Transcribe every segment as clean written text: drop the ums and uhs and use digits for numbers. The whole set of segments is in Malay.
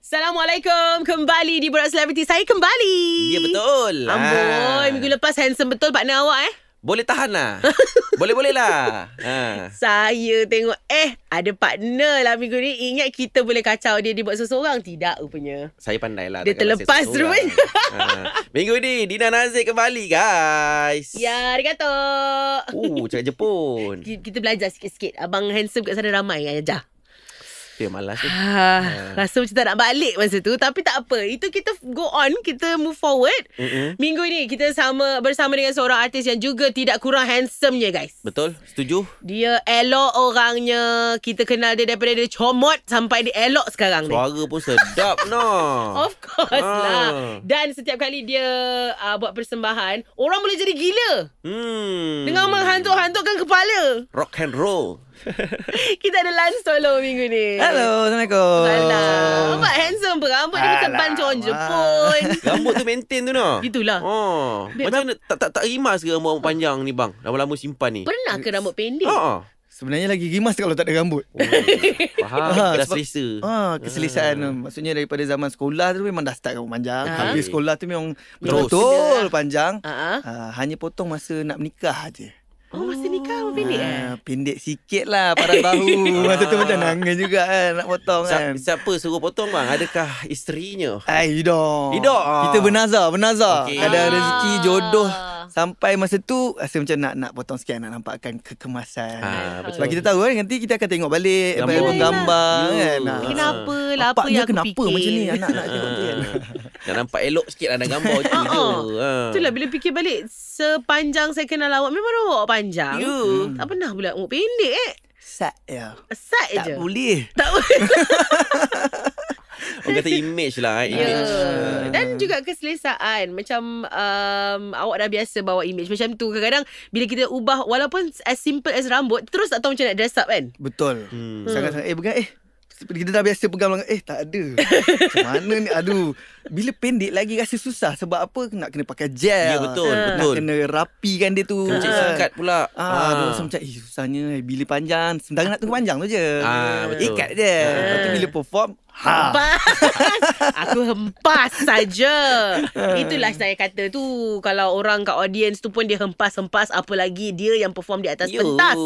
Assalamualaikum. Kembali di Borak Celebrity. Saya kembali. Ya, betul. Amboi, minggu lepas handsome betul partner awak Boleh tahan lah. Boleh-boleh lah. Saya tengok ada partner lah minggu ni. Ingat kita boleh kacau dia buat seseorang. Tidak rupanya. Saya pandai lah. Dia terlepas rupanya. Minggu ni Dina Nazir kembali guys. Ya, arigato. Cakap Jepun. Kita belajar sikit-sikit. Abang handsome kat sana ramai yang ajar. Dia malas tu. Rasa macam tak nak balik masa tu. Tapi tak apa. Itu kita go on. Kita move forward. Minggu ni kita bersama dengan seorang artis yang juga tidak kurang handsome-nya guys. Betul. Setuju. Dia elok orangnya. Kita kenal dia daripada dia comot sampai dia elok sekarang ni. Suara pun sedap no. Of course lah. Dan setiap kali dia buat persembahan, orang boleh jadi gila. Dengan menghantuk-hantukkan kepala. Rock and roll. Kita ada Lance Solo minggu ni. Hello, Assalamualaikum. Alah, nampak handsome pun. Rambut dia macam ban orang Jepun. Rambut tu maintain tu no. Itulah. Macam mana tak rimas ke rambut panjang ni bang? Lama-lama simpan ni. Pernah ke rambut pendek? Sebenarnya lagi rimas kalau tak ada rambut. Faham. Dah selesa. Keselesaan. Maksudnya daripada zaman sekolah tu memang dah start rambut panjang. Habis sekolah tu memang Terus. betul panjang. Hanya potong masa nak menikah je. Masa nikah rambut pendek Pendek sikit lah paras bahu. Masa tu macam nangis juga kan nak potong kan. Siapa suruh potong bang? Adakah isterinya? Hidup. Kita bernazar. Okay. Ada rezeki jodoh. Sampai masa tu rasa macam nak potong sikit, nak nampakkan kekemasan. Sebab kita tahu kan nanti kita akan tengok balik gambar kan. Kenapa lah apa yang aku fikir macam ni anak-anak tengok dia kan. Nak nampak elok sikit lah dalam gambar tu je. Itulah bila fikir balik, sepanjang saya kenal awak memang awak panjang. Tak pernah pula rambut pendek Sat je. Sat je. Tak boleh. Tak boleh. Orang kata image lah. Dan juga keselesaan. Macam awak dah biasa bawa image macam tu. Kadang-kadang bila kita ubah, walaupun as simple as rambut, terus tak tahu macam nak dress up kan. Betul. Sangat-sangat pegang kita dah biasa pegang belakang. Tak ada. Macam mana ni? Aduh. Bila pendek lagi rasa susah. Sebab apa? Nak kena pakai gel. Ya betul. Nak kena rapikan dia tu. Kena sikat pula. Aduh, rasa macam susahnya. Bila panjang, sebenarnya nak tunggu panjang tu je. Betul. Ikat je. Lepas tu bila perform, aku hempas saja. Itulah saya kata tu. Kalau orang kat audience tu pun dia hempas-hempas, apalagi dia yang perform di atas pentas.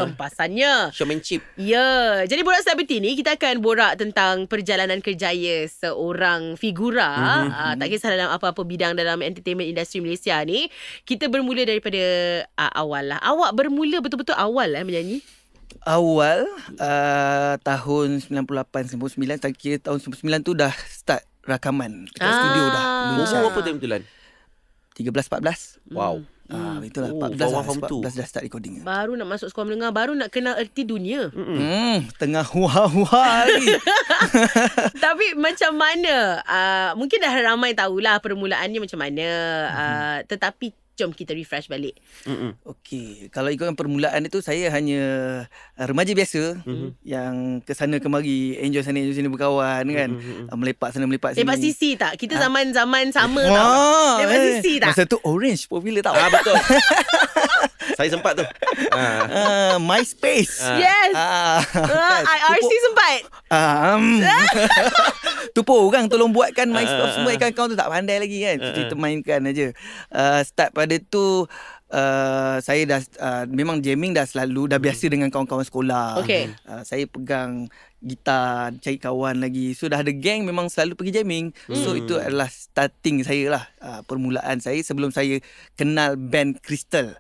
Hempasannya Showmanship. Ya. Jadi Borak Celebrity ni kita akan borak tentang perjalanan kerjaya seorang figura. Tak kisah dalam apa-apa bidang dalam entertainment industri Malaysia ni. Kita bermula daripada awal lah. Awak bermula betul-betul awal menyanyi? Awal tahun 98-99, tak kira tahun 99 tu dah start rakaman. Dekat studio dah luncur. Umur apa time tu Lan? 13-14. Wow. Itulah 14 dah start recording. Baru nak masuk sekolah menengah, baru nak kenal erti dunia. Tengah huah-huah lagi. Tapi macam mana? Mungkin dah ramai tahulah permulaannya macam mana. Tetapi jom kita refresh balik. Okey, kalau ikutkan permulaan itu, saya hanya remaja biasa yang ke sana kemari, enjoy sana enjoy sini, berkawan kan. Melepak sana melepak sini. Lepak sisi tak? Kita zaman-zaman sama tau. Lepak sisi tak? Masa tu Orange popular tau. Betul. Saya sempat tu. MySpace. Yes. IRC sempat. Tu pun orang tolong buatkan MySpace semua akaun tu, tak pandai lagi kan. Kita mainkan aja. Start pada tu saya dah memang jamming dah selalu, dah biasa dengan kawan-kawan sekolah. Saya pegang gitar, cari kawan lagi. So dah ada geng, memang selalu pergi jamming. So itu adalah starting saya lah, permulaan saya sebelum saya kenal band Crystal.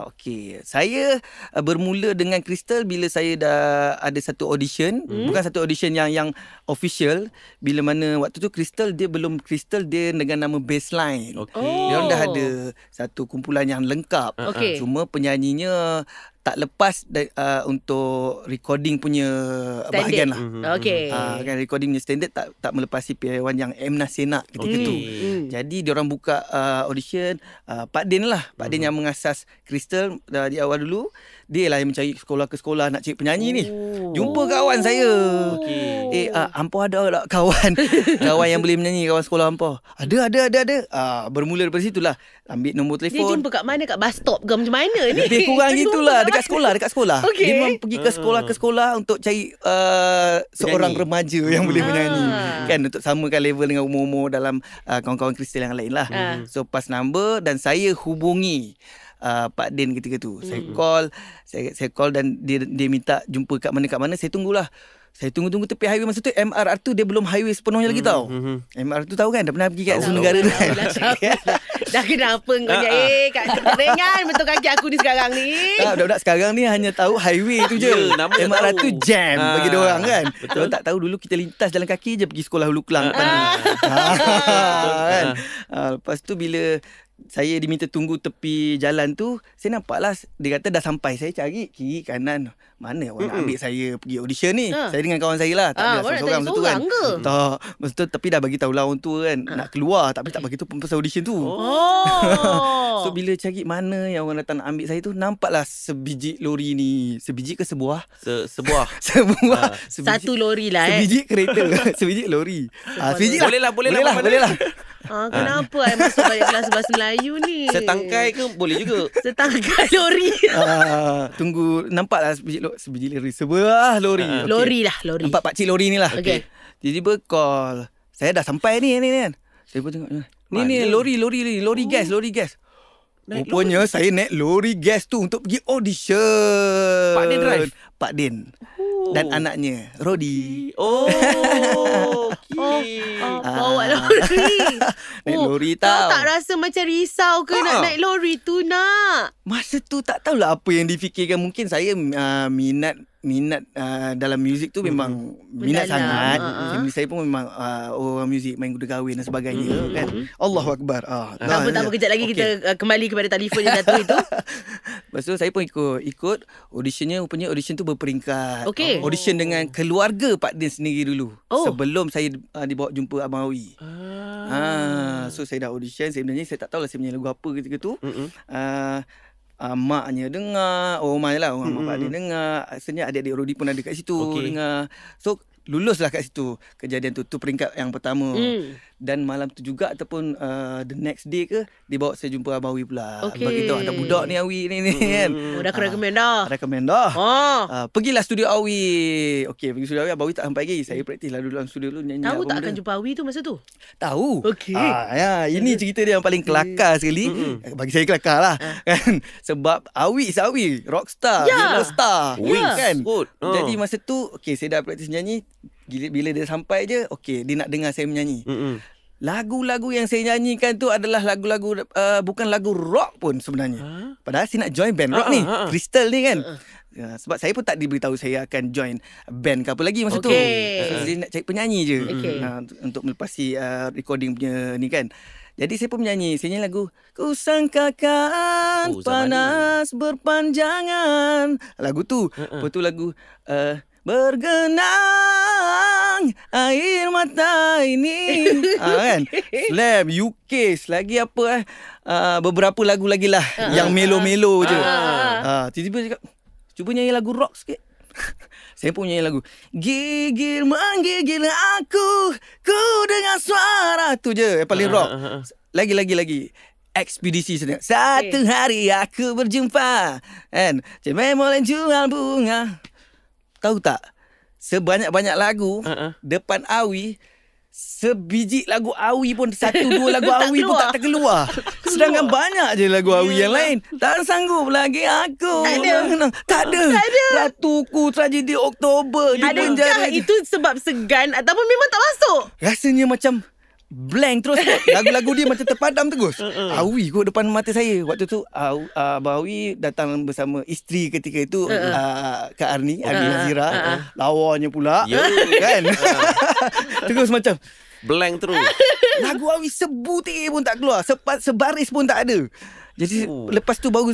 Okey, saya bermula dengan Crystal bila saya dah ada satu audition. Bukan satu audition yang official. Bila mana waktu tu Crystal dia belum Crystal, dia dengan nama Bassline. Dia orang dah ada satu kumpulan yang lengkap. Cuma penyanyinya tak lepas untuk recording punya standard bahagian lah. Kan recording punya standard tak melepasi PI1 yang M. Nasir nak ketika tu. Jadi diorang buka audition, Pak Din lah. Pak Din yang mengasas Crystal di awal dulu. dia lah yang mencari sekolah ke sekolah nak cari penyanyi ni. Jumpa kawan saya. Hampa ada tak kawan kawan yang boleh menyanyi, kawan sekolah hampa? Ada. Bermula daripada situlah. Ambil nombor Dia telefon. jumpa kat mana? Kat bus stop ke macam mana ni? Lebih kurang gitulah. Dekat sekolah. Okey. Dia memang pergi ke sekolah untuk cari seorang remaja yang boleh menyanyi. Kan, untuk samakan level dengan umur-umur dalam kawan-kawan Kristal yang lain lah. So pas number dan saya hubungi Pak Din ketika tu. Saya call dan dia minta jumpa kat mana. Saya tunggulah. Saya tunggu tepi highway masa tu. MR tu dia belum highway sepenuhnya lagi tau. MR tu tahu kan, dah pernah pergi kat Zoo Negara tu kan. Dah kenapa kau ni? Kat Terengan betul kaki aku ni sekarang ni. Tak, budak-budak sekarang ni hanya tahu highway tu je. Nama MR tu jam bagi dia orang kan. Betul. Dia tak tahu dulu kita lintas jalan kaki je pergi sekolah Hulu Kelang depan ni. Kan. Lepas tu bila saya diminta tunggu tepi jalan tu, saya nampaklah dia kata dah sampai. Saya cari kiri kanan, mana orang nak ambil saya pergi audition ni. Saya dengan kawan saya lah. Tak ada seorang masa tu kan. Tak, masa tu tapi dah bagi tahu lah orang tua kan nak keluar, tapi tak bagi tahu pasal audition tu. So bila cari mana yang orang datang nak ambil saya tu, nampaklah sebiji lori ni. Sebiji ke sebuah? Sebuah. Sebuah. Satu lori lah Sebiji kereta. Sebiji lori. Sebiji lah. Boleh lah. Kenapa I masuk balik kelas bahasa Melayu ni? Setangkai ke boleh juga. Setangkai lori. Tunggu, nampaklah sebiji lori. Sebuah lori. Okay. Lori. Nampak pakcik lori ni lah. Okay. Tiba-tiba call. Saya dah sampai ni kan. Saya pun tengok. Ni lori gas. Rupanya saya naik lori gas tu untuk pergi audition. Pak Din drive? Pak Din. Dan anaknya Rodi. Bawa lori. Naik lori Kau tau. tak rasa macam risau ke nak naik lori tu nak? Masa tu tak tahulah apa yang difikirkan. Mungkin saya minat dalam muzik tu memang minat sangat. Family saya pun memang orang muzik, main kuda kahwin dan sebagainya kan. Allahu Akbar. Tak apa, kejap lagi kita kembali kepada telefon yang jatuh itu. Lepas tu saya pun ikut auditionnya. Rupanya audition tu berperingkat. Audition dengan keluarga Pak Din sendiri dulu. Sebelum saya dibawa jumpa Abang Awi. So saya dah audition. Saya menyanyi. Saya tak tahulah saya menyanyi lagu apa ketika tu. Maknya dengar. Mak lah. Mak Pak Din dengar. Asalnya adik-adik Rodi pun ada kat situ dengar. So luluslah kat situ. Kejadian tu peringkat yang pertama. Dan malam tu juga ataupun the next day ke, dia bawa saya jumpa Abang Awi pula. Bagi tahu ada budak ni Awi ni kan. Dah recommend dah. Pergilah studio Awi. Pergi studio Awi. Abang Awi tak sampai lagi. Saya praktis lah dulu dalam studio dulu nyanyi. Tahu tak akan jumpa Awi tu masa tu? Tahu. Ini cerita dia yang paling kelakar sekali. Bagi saya kelakar lah kan. Sebab Awi rockstar, star kan. Jadi masa tu saya dah praktis nyanyi. Bila dia sampai je, dia nak dengar saya menyanyi. Lagu-lagu yang saya nyanyikan tu adalah lagu-lagu bukan lagu rock pun sebenarnya. Padahal saya nak join band rock ni, Kristal ni kan. Sebab saya pun tak diberitahu saya akan join band ke apa lagi masa tu. Saya nak cari penyanyi je untuk melepasi recording punya ni kan. Jadi saya pun menyanyi. Saya nyanyi lagu Ku sangkakan panas berpanjangan. Lagu tu. Lepas tu lagu Bergenang air mata ini kan. Slam UK lagi apa beberapa lagu lagi lah yang melo-melo je. Tiba-tiba cakap cuba nyanyi lagu rock sikit. Saya pun nyanyi lagu Gigil menggigil aku, ku dengar suara tu je yang paling rock. Lagi ekspedisi sedang. Satu hari aku berjumpa kan, cemai mulai jual bunga. Tahu tak? Sebanyak-banyak lagu depan Awi, sebiji lagu Awi pun, 1-2 lagu Awi pun tak terkeluar. Sedangkan banyak je lagu Awi yang lain. Tak sanggup lagi aku. Tak ada. Ratuku Tragedi Oktober di penjara. Adakah itu sebab segan ataupun memang tak masuk? Rasanya macam blank terus. Lagu-lagu dia macam terpadam terus. Awi kot depan mata saya. Waktu tu Abang Awi datang bersama isteri ketika itu, Kak Arni Nazira. Lawannya pula kan. Terus macam blank terus. Lagu Awi sebutir pun tak keluar. Sebaris pun tak ada. Jadi lepas tu baru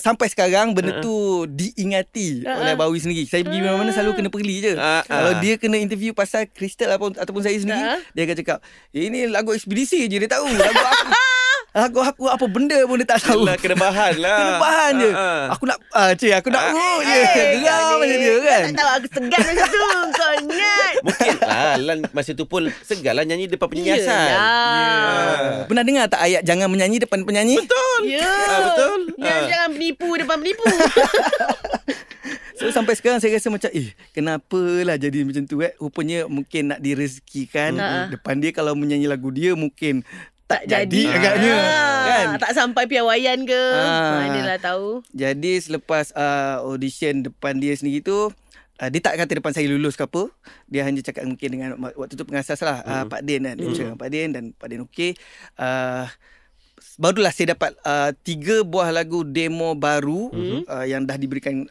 sampai sekarang benda tu diingati oleh Abang Awi sendiri. Saya pergi mana-mana selalu kena perli je. Kalau dia kena interview pasal Kristal ataupun saya sendiri, dia akan cakap, ini lagu ekspedisi je dia tahu. Lagu aku. Aku apa benda pun dia tak tahu. Yelah, kena bahan lah. Kena bahan je. Aku nak aku nak urut je. Geram macam dia kan. Tak tahu aku segan macam tu. Kau ingat. Mungkin lah Lan masa tu pun segar lah nyanyi depan penyanyi asal. Pernah dengar tak ayat jangan menyanyi depan penyanyi? Betul. Ya. Betul. Jangan penipu depan penipu. So sampai sekarang saya rasa macam kenapalah jadi macam tu Rupanya mungkin nak direzekikan. Depan dia kalau menyanyi lagu dia mungkin tak jadi agaknya kan. Tak sampai piawaian ke. Manalah tahu. Jadi selepas audition depan dia sendiri tu, dia tak kata depan saya lulus ke apa. Dia hanya cakap mungkin dengan waktu tu pengasas lah, Pak Din kan. Dia cakap dengan Pak Din dan Pak Din okey. Barulah saya dapat 3 buah lagu demo baru yang dah diberikan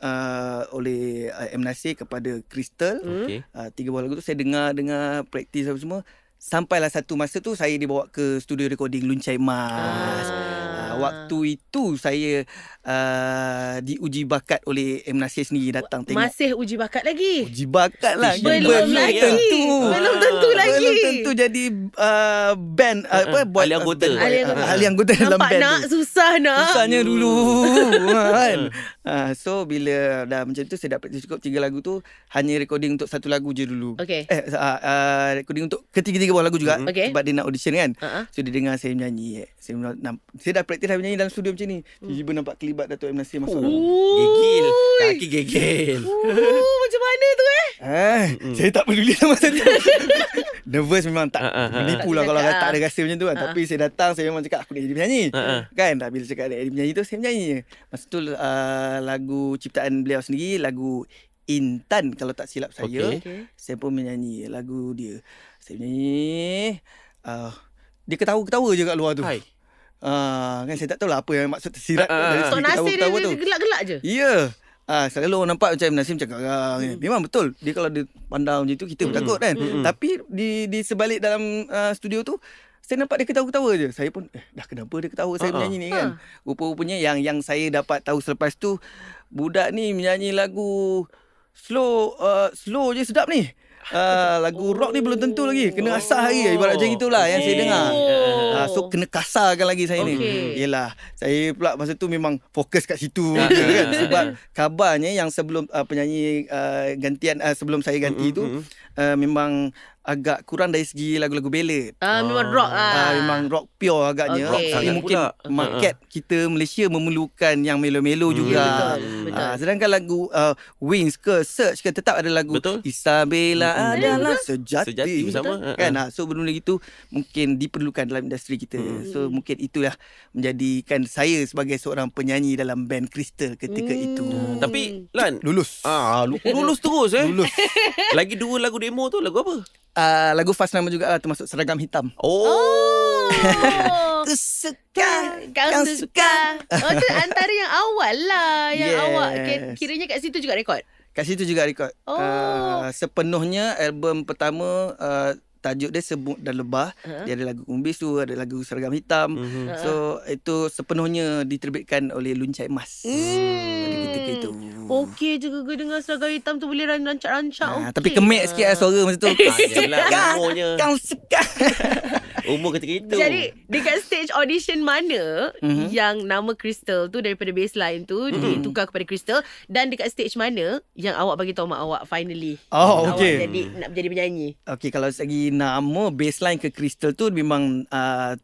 oleh M. Nasir kepada Crystal. 3 buah lagu tu saya dengar praktis apa semua. Sampailah satu masa tu saya dibawa ke studio recording Luncai Mas. Waktu itu saya diuji bakat oleh M. Nasir sendiri datang tengok. Masih uji bakat lagi? Uji bakat lah. Belum lagi. Belum tentu lagi. Belum tentu jadi band buat ahli anggota. Ahli anggota dalam nampak band nak tu. Susahnya dulu kan. So bila dah macam tu saya dapat cukup 3 lagu tu, hanya recording untuk 1 lagu je dulu. Okay. Recording untuk ketiga-tiga buah lagu juga. Sebab dia nak audition kan. So dia dengar saya menyanyi. Saya dah praktis dah menyanyi dalam studio macam ni. Tiba-tiba nampak kelibat Dato' M. Nasir masuk. Gigil. Kaki gigil. Macam mana tu Saya tak peduli sama masa tu. Nervous memang tak menipu lah kalau tak ada rasa macam tu kan. Tapi saya datang, saya memang cakap aku nak jadi penyanyi. Kan? Bila cakap nak jadi penyanyi tu, saya menyanyi je. Masa tu lagu ciptaan beliau sendiri, lagu Intan kalau tak silap saya. Saya pun menyanyi lagu dia. Saya menyanyi. Dia ketawa-ketawa je kat luar tu. Kan saya tak tahu lah apa yang maksud tersirat dari Tok Nasir dia gelak-gelak je. Ya. Selalu orang nampak macam Nasir macam garang. Memang betul. Dia kalau dia pandang macam tu kita pun takut kan. Tapi di sebalik dalam studio tu saya nampak dia ketawa-ketawa je. Saya pun dah kenapa dia ketawa saya menyanyi ni kan. Rupa-rupanya yang saya dapat tahu selepas tu, budak ni menyanyi lagu slow je sedap ni. Lagu rock ni belum tentu lagi. Kena asah lagi. Ibarat macam itulah yang saya dengar. So kena kasarkan lagi saya ni. Yelah, saya pula masa tu memang fokus kat situ kan. Sebab kabarnya yang sebelum penyanyi gantian sebelum saya ganti tu memang agak kurang dari segi lagu-lagu ballad. Memang rock memang rock pure agaknya. Tapi mungkin market kita Malaysia memerlukan yang melo-melo juga. Betul. Sedangkan lagu Wings ke Search ke tetap ada lagu Isabella adalah sejati bersama. Kan? So benda gitu mungkin diperlukan dalam industri kita. So mungkin itulah menjadikan saya sebagai seorang penyanyi dalam band Crystal ketika itu. Tapi Lan lulus. Lulus terus Lulus. Lagi 2 lagu demo tu lagu apa? Lagu Fast Nama juga termasuk Seragam Hitam. Ku suka, kau suka. Tu antara yang awal lah. Yang awak kiranya kat situ juga rekod? Kat situ juga rekod. Sepenuhnya album pertama tajuk dia Semut dan Lebah. Dia ada lagu Kumbis tu, ada lagu Seragam Hitam. So itu sepenuhnya diterbitkan oleh Luncai Mas pada ketika itu. Okey je ke dengar Seragam Hitam tu boleh rancak-rancak. Tapi kemek sikit lah suara masa tu. Kau suka. Umur ketika itu. Jadi dekat stage audition mana yang nama Crystal tu daripada baseline tu ditukar kepada Crystal, dan dekat stage mana yang awak bagi tahu mak awak finally awak nak jadi penyanyi? Okey, kalau segi nama baseline ke Crystal tu memang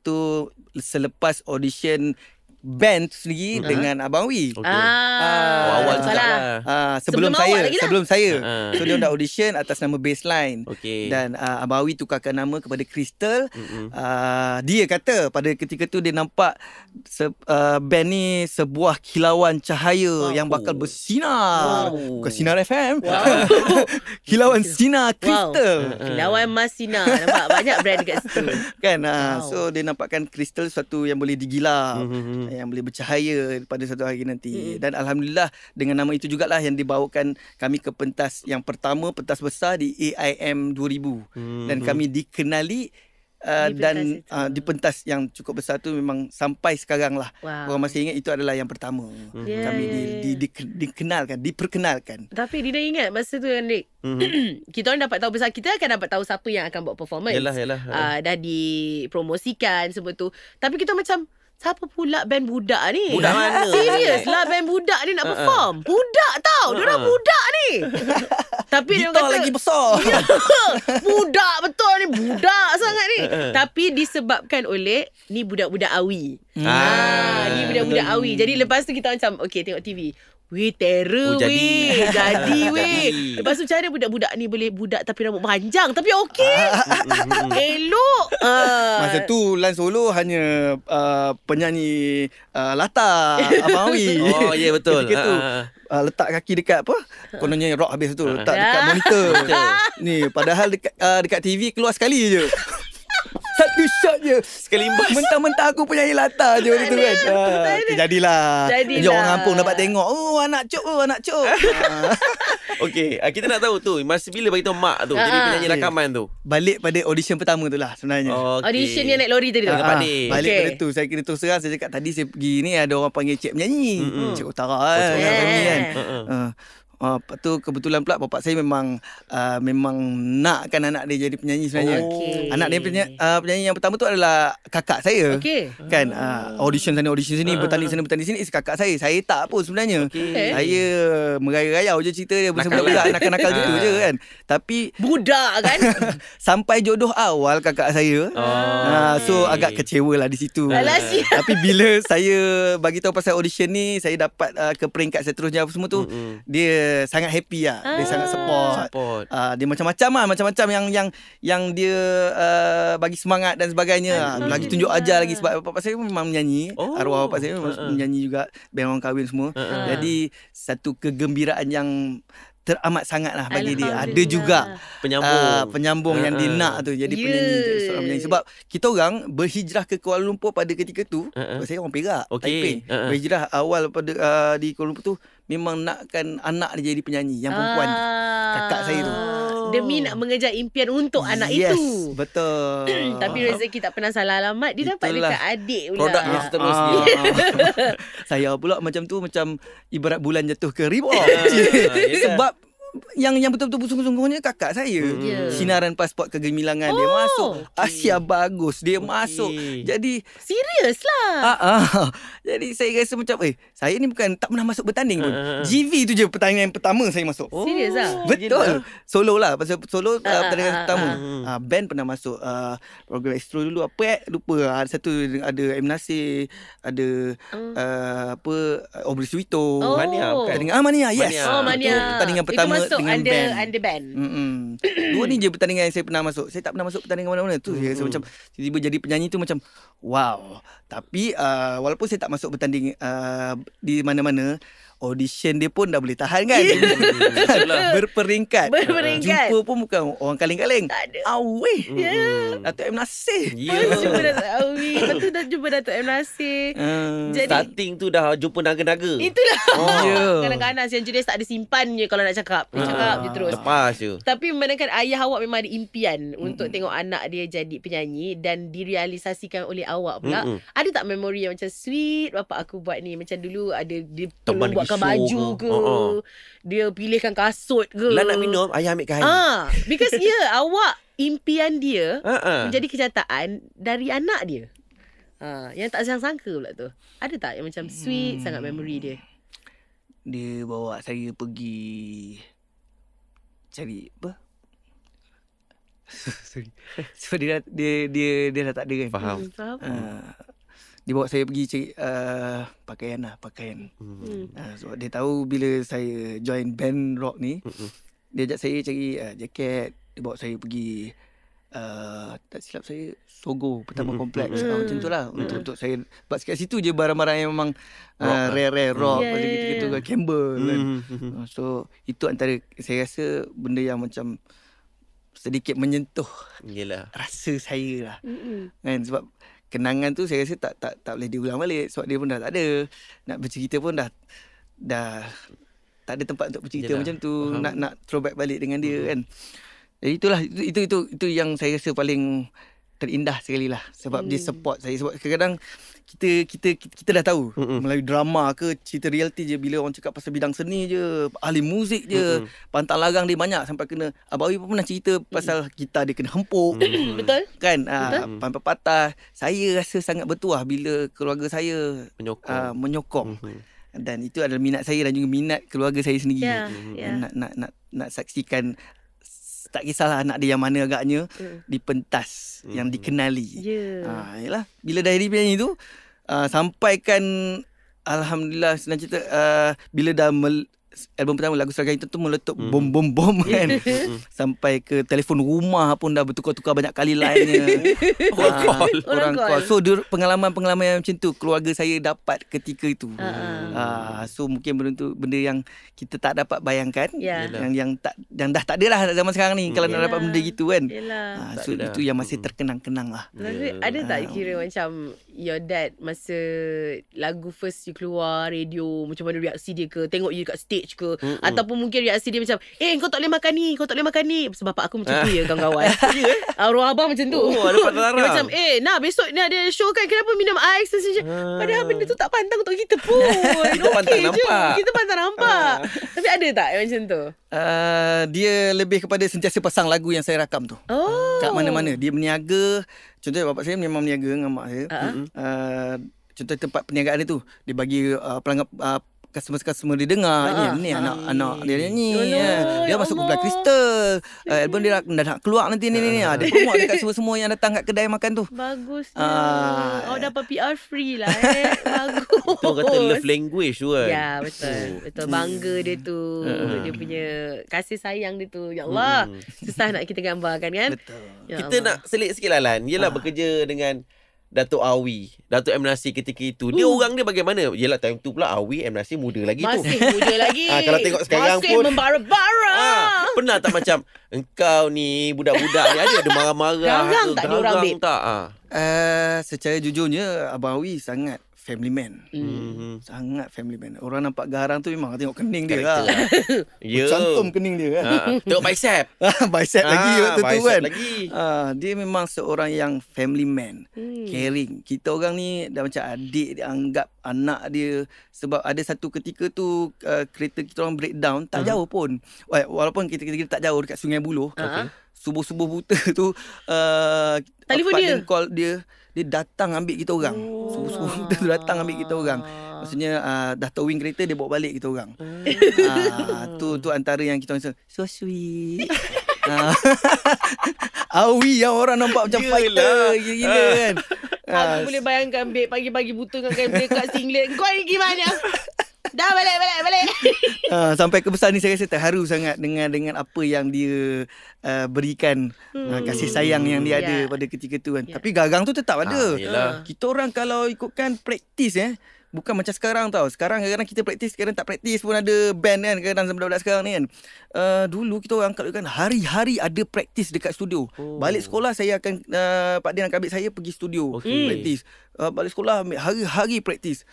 tu selepas audition band sendiri dengan Abang Wi. Awal salah. Sebelum Sebelum saya. So dia dah audition atas nama baseline. Dan Abang Wi tukarkan nama kepada Crystal. Dia kata pada ketika tu dia nampak band ni sebuah kilauan cahaya yang bakal bersinar. Bukan Sinar FM. Kilauan sinar Crystal. Kilauan Mas Sinar. Nampak banyak brand kat situ. Kan. So dia nampakkan Crystal sesuatu yang boleh digilap. Yang boleh bercahaya pada satu hari nanti. Dan Alhamdulillah dengan nama itu jugalah yang dibawakan kami ke pentas yang pertama, pentas besar di AIM 2000. Dan kami dikenali di pentas yang cukup besar tu memang sampai sekarang lah. Orang masih ingat itu adalah yang pertama. Kami diperkenalkan. Tapi Dina ingat masa tu kan Dik, kita orang dapat tahu besar, kita akan dapat tahu siapa yang akan buat performance. Yalah. Dah dipromosikan semua tu. Tapi kita macam siapa pula band budak ni? Budak mana? Serius lah band budak ni nak perform. Budak tau. Diorang budak ni. Tapi dia Gitar kata, lagi besar. Ya, budak betul ni. Budak sangat ni. Tapi disebabkan oleh ni budak-budak awi. Ni budak-budak awi. Jadi lepas tu kita macam okay, tengok TV. Weh, terror weh. Jadi weh. Lepas tu cara budak-budak ni boleh budak tapi rambut panjang. Tapi okey. Elok. Masa tu Lan Solo hanya penyanyi latar Abang Awi. Oh, ya, betul. Ketika tu letak kaki dekat apa? Kononnya rock habis tu. Letak dekat monitor. Ni padahal dekat TV keluar sekali je. Satu shot je. Sekelimbas. Mentang-mentang aku penyanyi latar je waktu tu kan. Jadilah. Dia orang kampung dapat tengok. Oh, anak cok. Okey, kita nak tahu tu masa bila bagi tahu mak tu jadi penyanyi rakaman tu. Balik pada audition pertama tu lah sebenarnya. Audition yang naik lori tadi tu. Balik pada tu saya kira terus terang, saya cakap tadi saya pergi ni ada orang panggil cik penyanyi. Cik Utara kan. Family kan. Lepas tu kebetulan pula bapak saya memang nakkan anak dia jadi penyanyi sebenarnya. Anak dia penyanyi yang pertama tu adalah kakak saya. Kan audition sana audition sini, bertanding sana bertanding sini, kakak saya. Saya tak apa sebenarnya. Saya merayau je cerita dia budak-budak nakal-nakal gitu je kan. Tapi budak kan. Sampai jodoh awal kakak saya. So agak kecewa lah di situ. Tapi bila saya bagi tahu pasal audition ni, saya dapat ke peringkat seterusnya apa semua tu, dia sangat happy lah. Dia sangat support. Dia macam-macam yang dia bagi semangat dan sebagainya. Lagi tunjuk ajar lagi sebab bapak saya memang menyanyi. Arwah bapak saya memang menyanyi juga, band orang kahwin semua. Jadi satu kegembiraan yang teramat sangat lah bagi dia. Ada juga penyambung yang dia nak tu jadi penyanyi, seorang penyanyi. Sebab kita orang berhijrah ke Kuala Lumpur pada ketika tu. Saya orang Perak, Taipei. Berhijrah awal pada di Kuala Lumpur tu memang nakkan anak dia jadi penyanyi yang perempuan, kakak saya tu. Demi nak mengejar impian untuk anak itu. Betul. Tapi rezeki tak pernah salah alamat. Dia dapat dekat adik pula. Produk yang seterusnya. Saya pula macam tu, macam ibarat bulan jatuh ke ribut. Sebab yang betul-betul sungguh-sungguhnya kakak saya. Sinaran pasport kegemilangan dia masuk. Asia bagus dia masuk. Jadi serius lah. Jadi saya rasa macam saya ni bukan tak pernah masuk bertanding pun. GV tu je pertandingan pertama saya masuk. Serius lah. Betul. Solo lah. Pasal solo pertandingan pertama. Band pernah masuk program Astro dulu. Lupa. Ada satu ada M. Nasir, ada Aubrey Suito. Mania. Mania. Yes. Mania. Pertandingan pertama dengan band. Under band. Dua ni je pertandingan yang saya pernah masuk. Saya tak pernah masuk pertandingan mana-mana tu. Saya rasa macam tiba-tiba jadi penyanyi tu macam wow. Tapi walaupun saya tak masuk bertanding di mana-mana, audition dia pun dah boleh tahan kan. Berperingkat. Jumpa pun bukan orang kaleng-kaleng. Aweh. Datuk M. Nasir. Jumpa Datuk Awi. Lepas tu dah jumpa Datuk M. Nasir. Jadi starting tu dah jumpa naga-naga. Itulah. Kadang-kadang yang jenis tak ada simpan je kalau nak cakap. Dia cakap je terus. Lepas je. Tapi memandangkan ayah awak memang ada impian untuk tengok anak dia jadi penyanyi dan direalisasikan oleh awak pula. Ada tak memori yang macam sweet bapak aku buat ni? Macam dulu ada dia tolong buatkan baju ke, dia pilihkan kasut ke. Lah nak minum, ayah ambilkan air. Because awak impian dia menjadi kenyataan dari anak dia. Yang tak sangka pula tu. Ada tak yang macam sweet sangat memori dia? Dia bawa saya pergi cari apa? Sorry. So dia dah tak ada kan. Faham. Dia bawa saya pergi cari pakaian. Sebab dia tahu bila saya join band rock ni, dia ajak saya cari jaket. Dia bawa saya pergi tak silap saya Sogo pertama kompleks. Macam tu lah untuk saya. Sebab kat situ je barang-barang yang memang rare rock macam gitu Campbell kan. So itu antara saya rasa benda yang macam sedikit menyentuh rasa saya lah. Kan sebab kenangan tu saya rasa tak boleh diulang balik sebab dia pun dah tak ada. Nak bercerita pun dah tak ada tempat untuk bercerita macam tu. Nak throwback balik dengan dia kan. Jadi itulah itu yang saya rasa paling terindah sekali lah sebab dia support saya. Sebab kadang-kadang kita dah tahu melalui drama ke cerita reality je, bila orang cakap pasal bidang seni je, ahli muzik je, pantang larang dia banyak sampai kena. Abang Awi pun pernah cerita pasal gitar dia kena hempuk. Betul. Kan? Sampai patah. Saya rasa sangat bertuah bila keluarga saya menyokong. Dan itu adalah minat saya dan juga minat keluarga saya sendiri. Nak saksikan, tak kisahlah anak dia yang mana agaknya, dipentas, yang dikenali. Yalah, bila dah jadi penyanyi tu, sampaikan, alhamdulillah, senang cerita, bila dah album pertama Lagu Seragam Hitam tu meletup bom kan. Sampai ke telefon rumah pun dah bertukar-tukar banyak kali line-nya. Orang call. So pengalaman-pengalaman yang macam tu keluarga saya dapat ketika itu. So mungkin benda yang kita tak dapat bayangkan, yang dah tak ada lah zaman sekarang ni kalau nak dapat benda gitu kan. So itu yang masih terkenang-kenang lah. Ada tak kira macam your dad masa lagu first you keluar radio, macam mana reaksi dia ke, tengok you kat stage ke, ataupun mungkin reaksi dia macam kau tak boleh makan ni, sebab bapak aku macam tu ya kawan-kawan. Arwah abang macam tu. Ada patah dia macam besok ni ada show kan, kenapa minum ais saja. Padahal benda tu tak pantang untuk kita pun. Kita pantang nampak. Kita pantang nampak. Tapi ada tak macam tu? Dia lebih kepada sentiasa pasang lagu yang saya rakam tu. Kat mana-mana dia berniaga. Contohnya bapak saya memang berniaga dengan mak saya. Contoh tempat perniagaan dia tu, dia bagi pelanggan, customer dia dengar ni anak dia nyanyi. Dia masuk kumpulan Kristal. Album dia dah nak keluar nanti ni. Dia promote dekat semua yang datang kat kedai makan tu. Bagus. Dapat PR free lah. Bagus. Itu kata love language tu kan. Ya, betul. Bangga dia tu. Dia punya kasih sayang dia tu. Ya Allah. Susah nak kita gambarkan kan. Betul. Kita nak selit sikit lah Lan. Yelah, bekerja dengan Datuk Awi, Datuk M. Nasir ketika itu. Dia orang dia bagaimana? Yelah, time tu pula Awi M. Nasir muda lagi tu. Masih muda lagi. Kalau tengok sekarang masih pun masih membara-bara. Pernah tak macam engkau ni budak-budak ni ada marah-marah? Garang tak dia orang, babe? Tak? Secara jujurnya Abang Awi sangat family man. Sangat family man. Orang nampak garang tu memang tengok kening dia lah. Cantum kening dia kan. Tengok bicep. Bicep lagi waktu tu kan. Lagi. Dia memang seorang yang family man. Caring. Kita orang ni dah macam adik, dia anggap anak dia. Sebab ada satu ketika tu kereta kita orang breakdown tak jauh pun. Walaupun kita tak jauh dekat Sungai Buloh. Subuh-subuh buta tu telefon dia. Call dia datang ambil kita orang. Subuh-subuh buta tu datang ambil kita orang. Maksudnya dah towing kereta, dia bawa balik kita orang. Tu antara yang kita orang so sweet. Awi yang orang nampak macam fighter gila kan. Aku boleh bayangkan babe pagi-pagi buta dengan kain kat singlet. Kau ni gimana? Dah balik. Sampai kebesaran ni saya rasa terharu sangat dengan apa yang dia berikan, kasih sayang yang dia ada pada ketika tu kan. Tapi garang tu tetap ada. Kita orang kalau ikutkan praktis bukan macam sekarang tau. Sekarang kadang-kadang kita praktis, kadang tak praktis pun ada band kan. Kadang-kadang budak-budak sekarang ni kan. Dulu kita orang kan hari-hari ada praktis dekat studio. Balik sekolah saya akan Pak Din dan Kabit saya pergi studio praktis. Balik sekolah hari-hari praktis.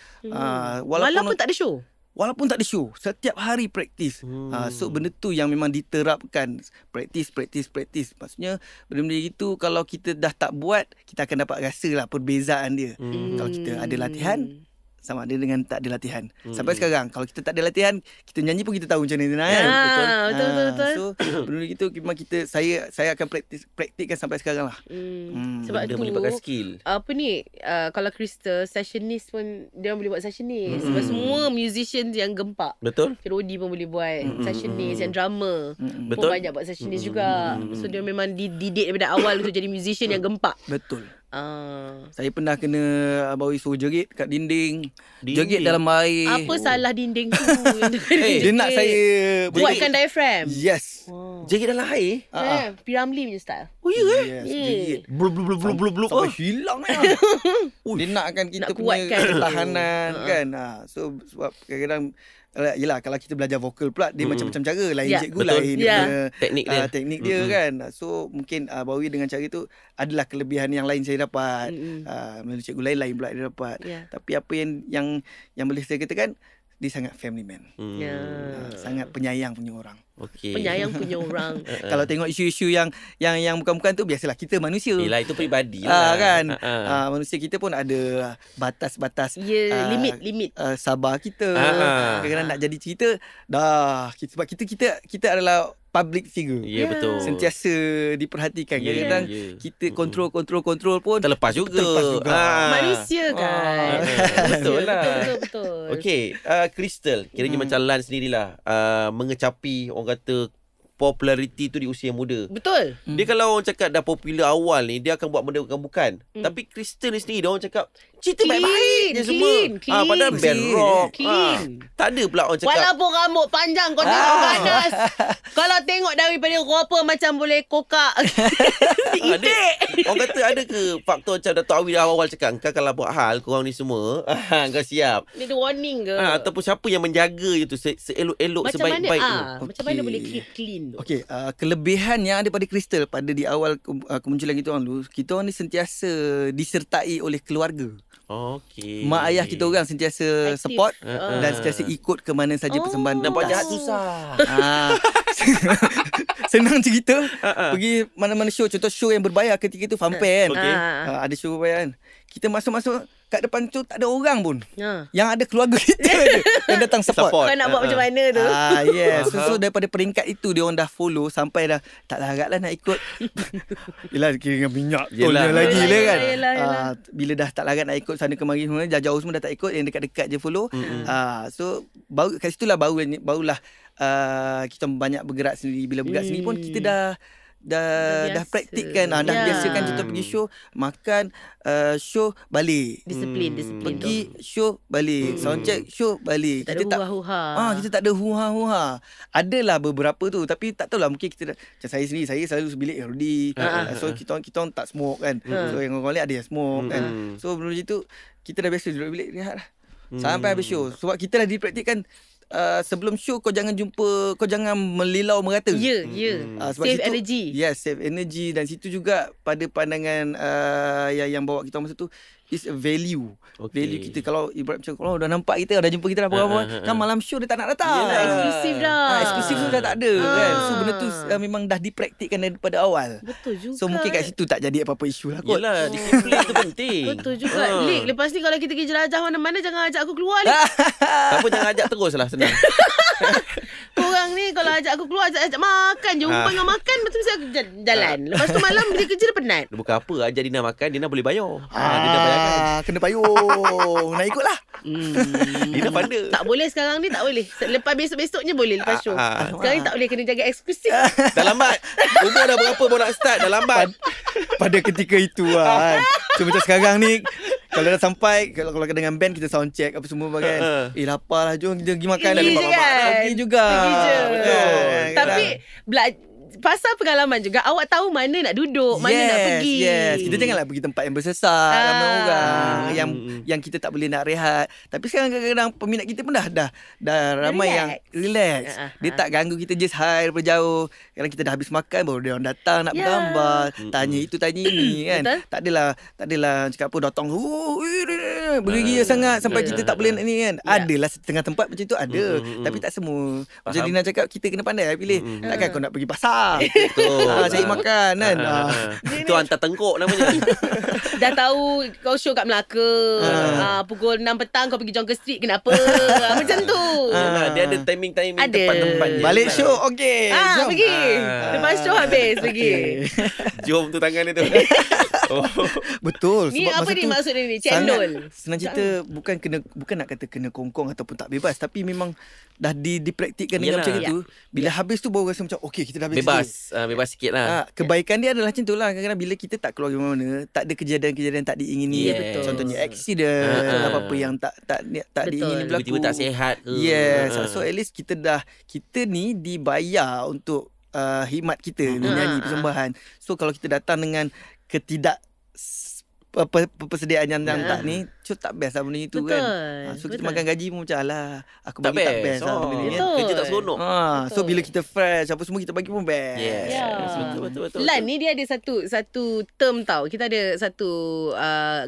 Walaupun tak ada show. Walaupun tak ada show, setiap hari praktis. So benda tu yang memang diterapkan. Praktis. Maksudnya benda-benda itu kalau kita dah tak buat, kita akan dapat rasa lah perbezaan dia. Kalau kita ada latihan sama ada dengan tak ada latihan. Sampai sekarang kalau kita tak ada latihan, kita nyanyi pun kita tahu macam mana kan. Betul. So benda gitu memang saya akan praktikkan sampai sekarang lah. Sebab dia tu melibatkan skill. Apa ni, kalau Crystal sessionist pun dia boleh buat sessionist. Sebab semua musicians yang gempak. Betul. Rodi pun boleh buat sessionist, yang drama pun Betul. banyak buat sessionist juga. So dia memang dididik daripada awal untuk jadi musician yang gempak. Betul. Saya pernah kena Abang Awi suruh jerit kat dinding. Jerit Dinding? dalam air. Apa salah dinding tu? Dia nak saya buatkan diaphragm. Yes. Jerit dalam air? Piramli punya style. Oh ya ke? Yes, jerit. Blub. Sampai hilang Dia nakkan kita Nak punya kuatkan. ketahanan kan. So sebab kadang-kadang yelah, kalau kita belajar vokal pula dia macam-macam cara. Lain cikgu, Betul. lain dia punya Teknik dia. dia kan. So mungkin Abang Awi dengan cara tu adalah kelebihan yang lain saya dapat. Melalui cikgu lain pula dia dapat. Tapi apa yang boleh saya katakan, dia sangat family man. Sangat penyayang punya orang. Okey. Penyayang punya orang. Kalau tengok isu-isu yang bukan-bukan tu, biasalah kita manusia. Yelah, itu peribadi lah. Kan. Manusia kita pun ada batas-batas. Ya, limit. Sabar kita. Kadang-kadang nak jadi cerita dah. Sebab kita adalah public figure. Ya, betul. Sentiasa diperhatikan. Ya, Kadang-kadang ya. kita kontrol pun Terlepas juga. Manusia kan. Betul lah. Betul. Okey, Crystal, kiranya macam Lan sendirilah mengecapi orang kata populariti tu di usia muda. Betul. Dia kalau orang cakap dah popular awal ni, dia akan buat benda bukan. Tapi Crystal ni sendiri, dia orang cakap cerita baik-baik je semua. Padahal band rock. Tak ada pula orang cakap. Walaupun rambut panjang kau tengok ganas. Kalau tengok daripada rupa macam boleh kokak. Orang kata ada ke faktor macam Dato' Awi dah awal cakap, kau kalau buat hal korang ni semua, kau siap. Dia ada warning ke? Ataupun siapa yang menjaga je tu seelok-elok, sebaik-baik tu. Macam mana boleh keep clean tu? Okey, kelebihan yang ada pada Crystal pada di awal kemunculan kita orang dulu, kita orang ni sentiasa disertai oleh keluarga. Okey. Mak ayah kita orang sentiasa Aktif. support dan sentiasa ikut ke mana saja persembahan. Nampak pentas. jahat susah. Senang cerita. Pergi mana-mana show, contoh show yang berbayar ketika itu Funfair kan. Okey. Ada show berbayar kan. Kita masuk-masuk kat depan tu tak ada orang pun. Ha. Yang ada keluarga kita je yang datang support. Kau nak buat macam mana tu? Yes. So daripada peringkat itu dia orang dah follow sampai dah tak larat lah nak ikut. Yelah kira dengan minyak tolnya lagi lah kan. Yelah. Bila dah tak larat nak ikut sana kemari semua, jauh-jauh semua dah tak ikut, yang dekat-dekat je follow. So baru kat situlah barulah kita banyak bergerak sendiri. Bila bergerak sendiri pun kita dah praktikkan, dah biasakan contoh pergi show, makan, show balik, Disiplin pergi show balik, soundcheck show balik. Tak ada huha-huha. Kita tak ada huha-huha. Adalah beberapa tu, tapi tak tahulah, mungkin kita macam saya sendiri, saya selalu sebilik Rudi. So kita orang tak smoke kan. So yang orang lain ada yang smoke kan. So belum itu kita dah biasa duduk bilik rehat lah sampai habis show. Sebab kita dah dipraktikkan sebelum show kau jangan melilau merata. Ya. Sebab Save situ, energy. Yes, save energy. Dan situ juga pada pandangan yang bawa kita masa tu is a value. Value kita. Kalau ibarat macam kalau dah nampak kita, dah jumpa kita dah apa-apa, kan malam show dia tak nak datang. Yelah, eksklusif dah. Eksklusif tu dah tak ada kan. So benda tu memang dah dipraktikkan daripada awal. Betul juga. So mungkin kat situ tak jadi apa-apa isu lah kot. Yelah, disiplin tu penting. Betul juga. Lik, lepas ni kalau kita pergi jelajah mana-mana, jangan ajak aku keluar, Lik. Tak apa, jangan ajak terus lah, senang. Korang ni kalau ajak aku keluar, ajak makan. Jumpa dengan makan, betul mesti aku jalan. Lepas tu malam dia kerja dia penat. Dia bukan apa, ajak Dina makan, Dina boleh bayar. Dia dah bayarkan. Kena payung. Nak ikut lah. Dina pandai. Tak boleh sekarang ni, tak boleh. Lepas besok-besoknya boleh, lepas show. Sekarang ni tak boleh, kena jaga eksklusif. Dah lambat. Umur dah berapa baru nak start, dah lambat. Pada ketika itu kan. So macam sekarang ni, kalau dah sampai, kalau dengan band kita sound check apa semua kan. Lapar lah, jom kita pergi makan. Pergi je kan? Pergi juga. Pergi je. Betul. Tapi pasal pengalaman juga, awak tahu mana nak duduk, mana nak pergi. Yes. Kita janganlah pergi tempat yang bersesak, ramai orang yang kita tak boleh nak rehat. Tapi sekarang kadang-kadang peminat kita pun dah ramai yang relax. Dia tak ganggu kita, just hi daripada jauh. Kadang kita dah habis makan baru dia orang datang nak bergambar, tanya itu tanya ini kan. Tak adalah cakap apa datang beria sangat sampai kita tak boleh nak ni kan. Adalah setengah tempat macam tu ada, tapi tak semua. Macam Dina cakap, kita kena pandai pilih. Takkan kau nak pergi pasar. Betul. Cari makan kan. Itu hantar tengkok namanya. Dah tahu kau show kat Melaka, pukul 6 petang kau pergi Jonker Street, kenapa? Macam tu. Dia ada timing-timing Ada. tempat-tempat je. Balik show okey. Jom. Pergi. Lepas show habis pergi. Jom tu tangan dia tu. Betul. Ni sebab apa masa ni tu maksud dia ni? sangat- Cendol. Senang cerita, bukan nak kata kena kongkong ataupun tak bebas, tapi memang dah dipraktikkan dengan Yalah. macam itu. Bila habis tu baru rasa macam okey, kita dah habis. Bebas. Bebas sikit lah. Kebaikan dia adalah macam tu lah. Kadang-kadang bila kita tak keluar mana, tak ada kejadian-kejadian tak diingini. Yes. Betul. Contohnya accident, apa-apa yang tak Betul. diingini berlaku. Tiba-tiba tak sihat ke. Yes. So at least kita ni dibayar untuk khidmat kita, nyanyi persembahan. So kalau kita datang dengan persediaan yang tak ni, so tak best lah benda itu kan. So kita makan gaji pun macam alah, aku bagi tak best lah benda ni kan. Kerja tak seronok. So bila kita fresh apa semua kita bagi pun best. Betul. Lan ni dia ada satu term tau. Kita ada satu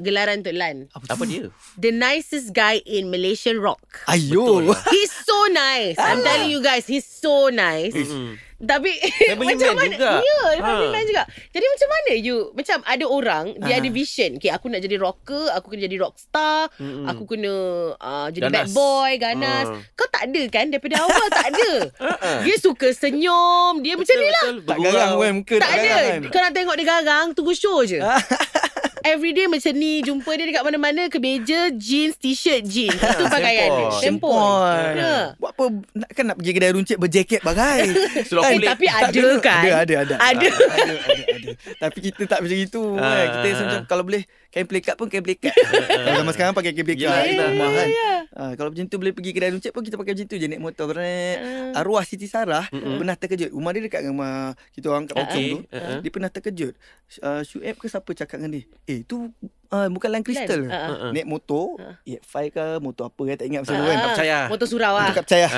gelaran untuk Lan. Apa dia? The nicest guy in Malaysian rock. Ayo. He's so nice. I'm telling you guys, he's so nice. Tapi macam mana juga. Ya, family man juga. Jadi macam mana macam ada orang dia ada vision. Okay, aku nak jadi rocker, aku kena jadi rockstar, aku kena jadi bad boy, ganas. Kau tak ada kan daripada awal? Tak ada. Dia suka senyum, dia macam ni lah. Tak garang kan muka, tak ada kan? Kau nak tengok dia garang, tunggu show je. Everyday macam ni, jumpa dia dekat mana-mana, kemeja, jeans, t-shirt, jeans. Itu pakaian dia. Sempoi. Buat apa nak pergi kedai runcit berjaket bagai. Tapi ada kan? Ada. Tapi kita tak macam itu kan. Kita macam kalau boleh kain pelikat pun kain pelikat. Kalau zaman sekarang pakai kain pelikat mahal. Kalau macam tu boleh pergi kedai runcit pun kita pakai macam tu je, naik motor. Arwah Siti Sarah pernah terkejut. Rumah dia dekat dengan rumah kita orang kat Pokong tu. Dia pernah terkejut. Syuib ke siapa cakap dengan dia? Tu bukan Land Crystal. Naik motor, EX5 ke motor apa kan, tak ingat pasal kan. Tak percaya. Motor surau lah. Tak percaya.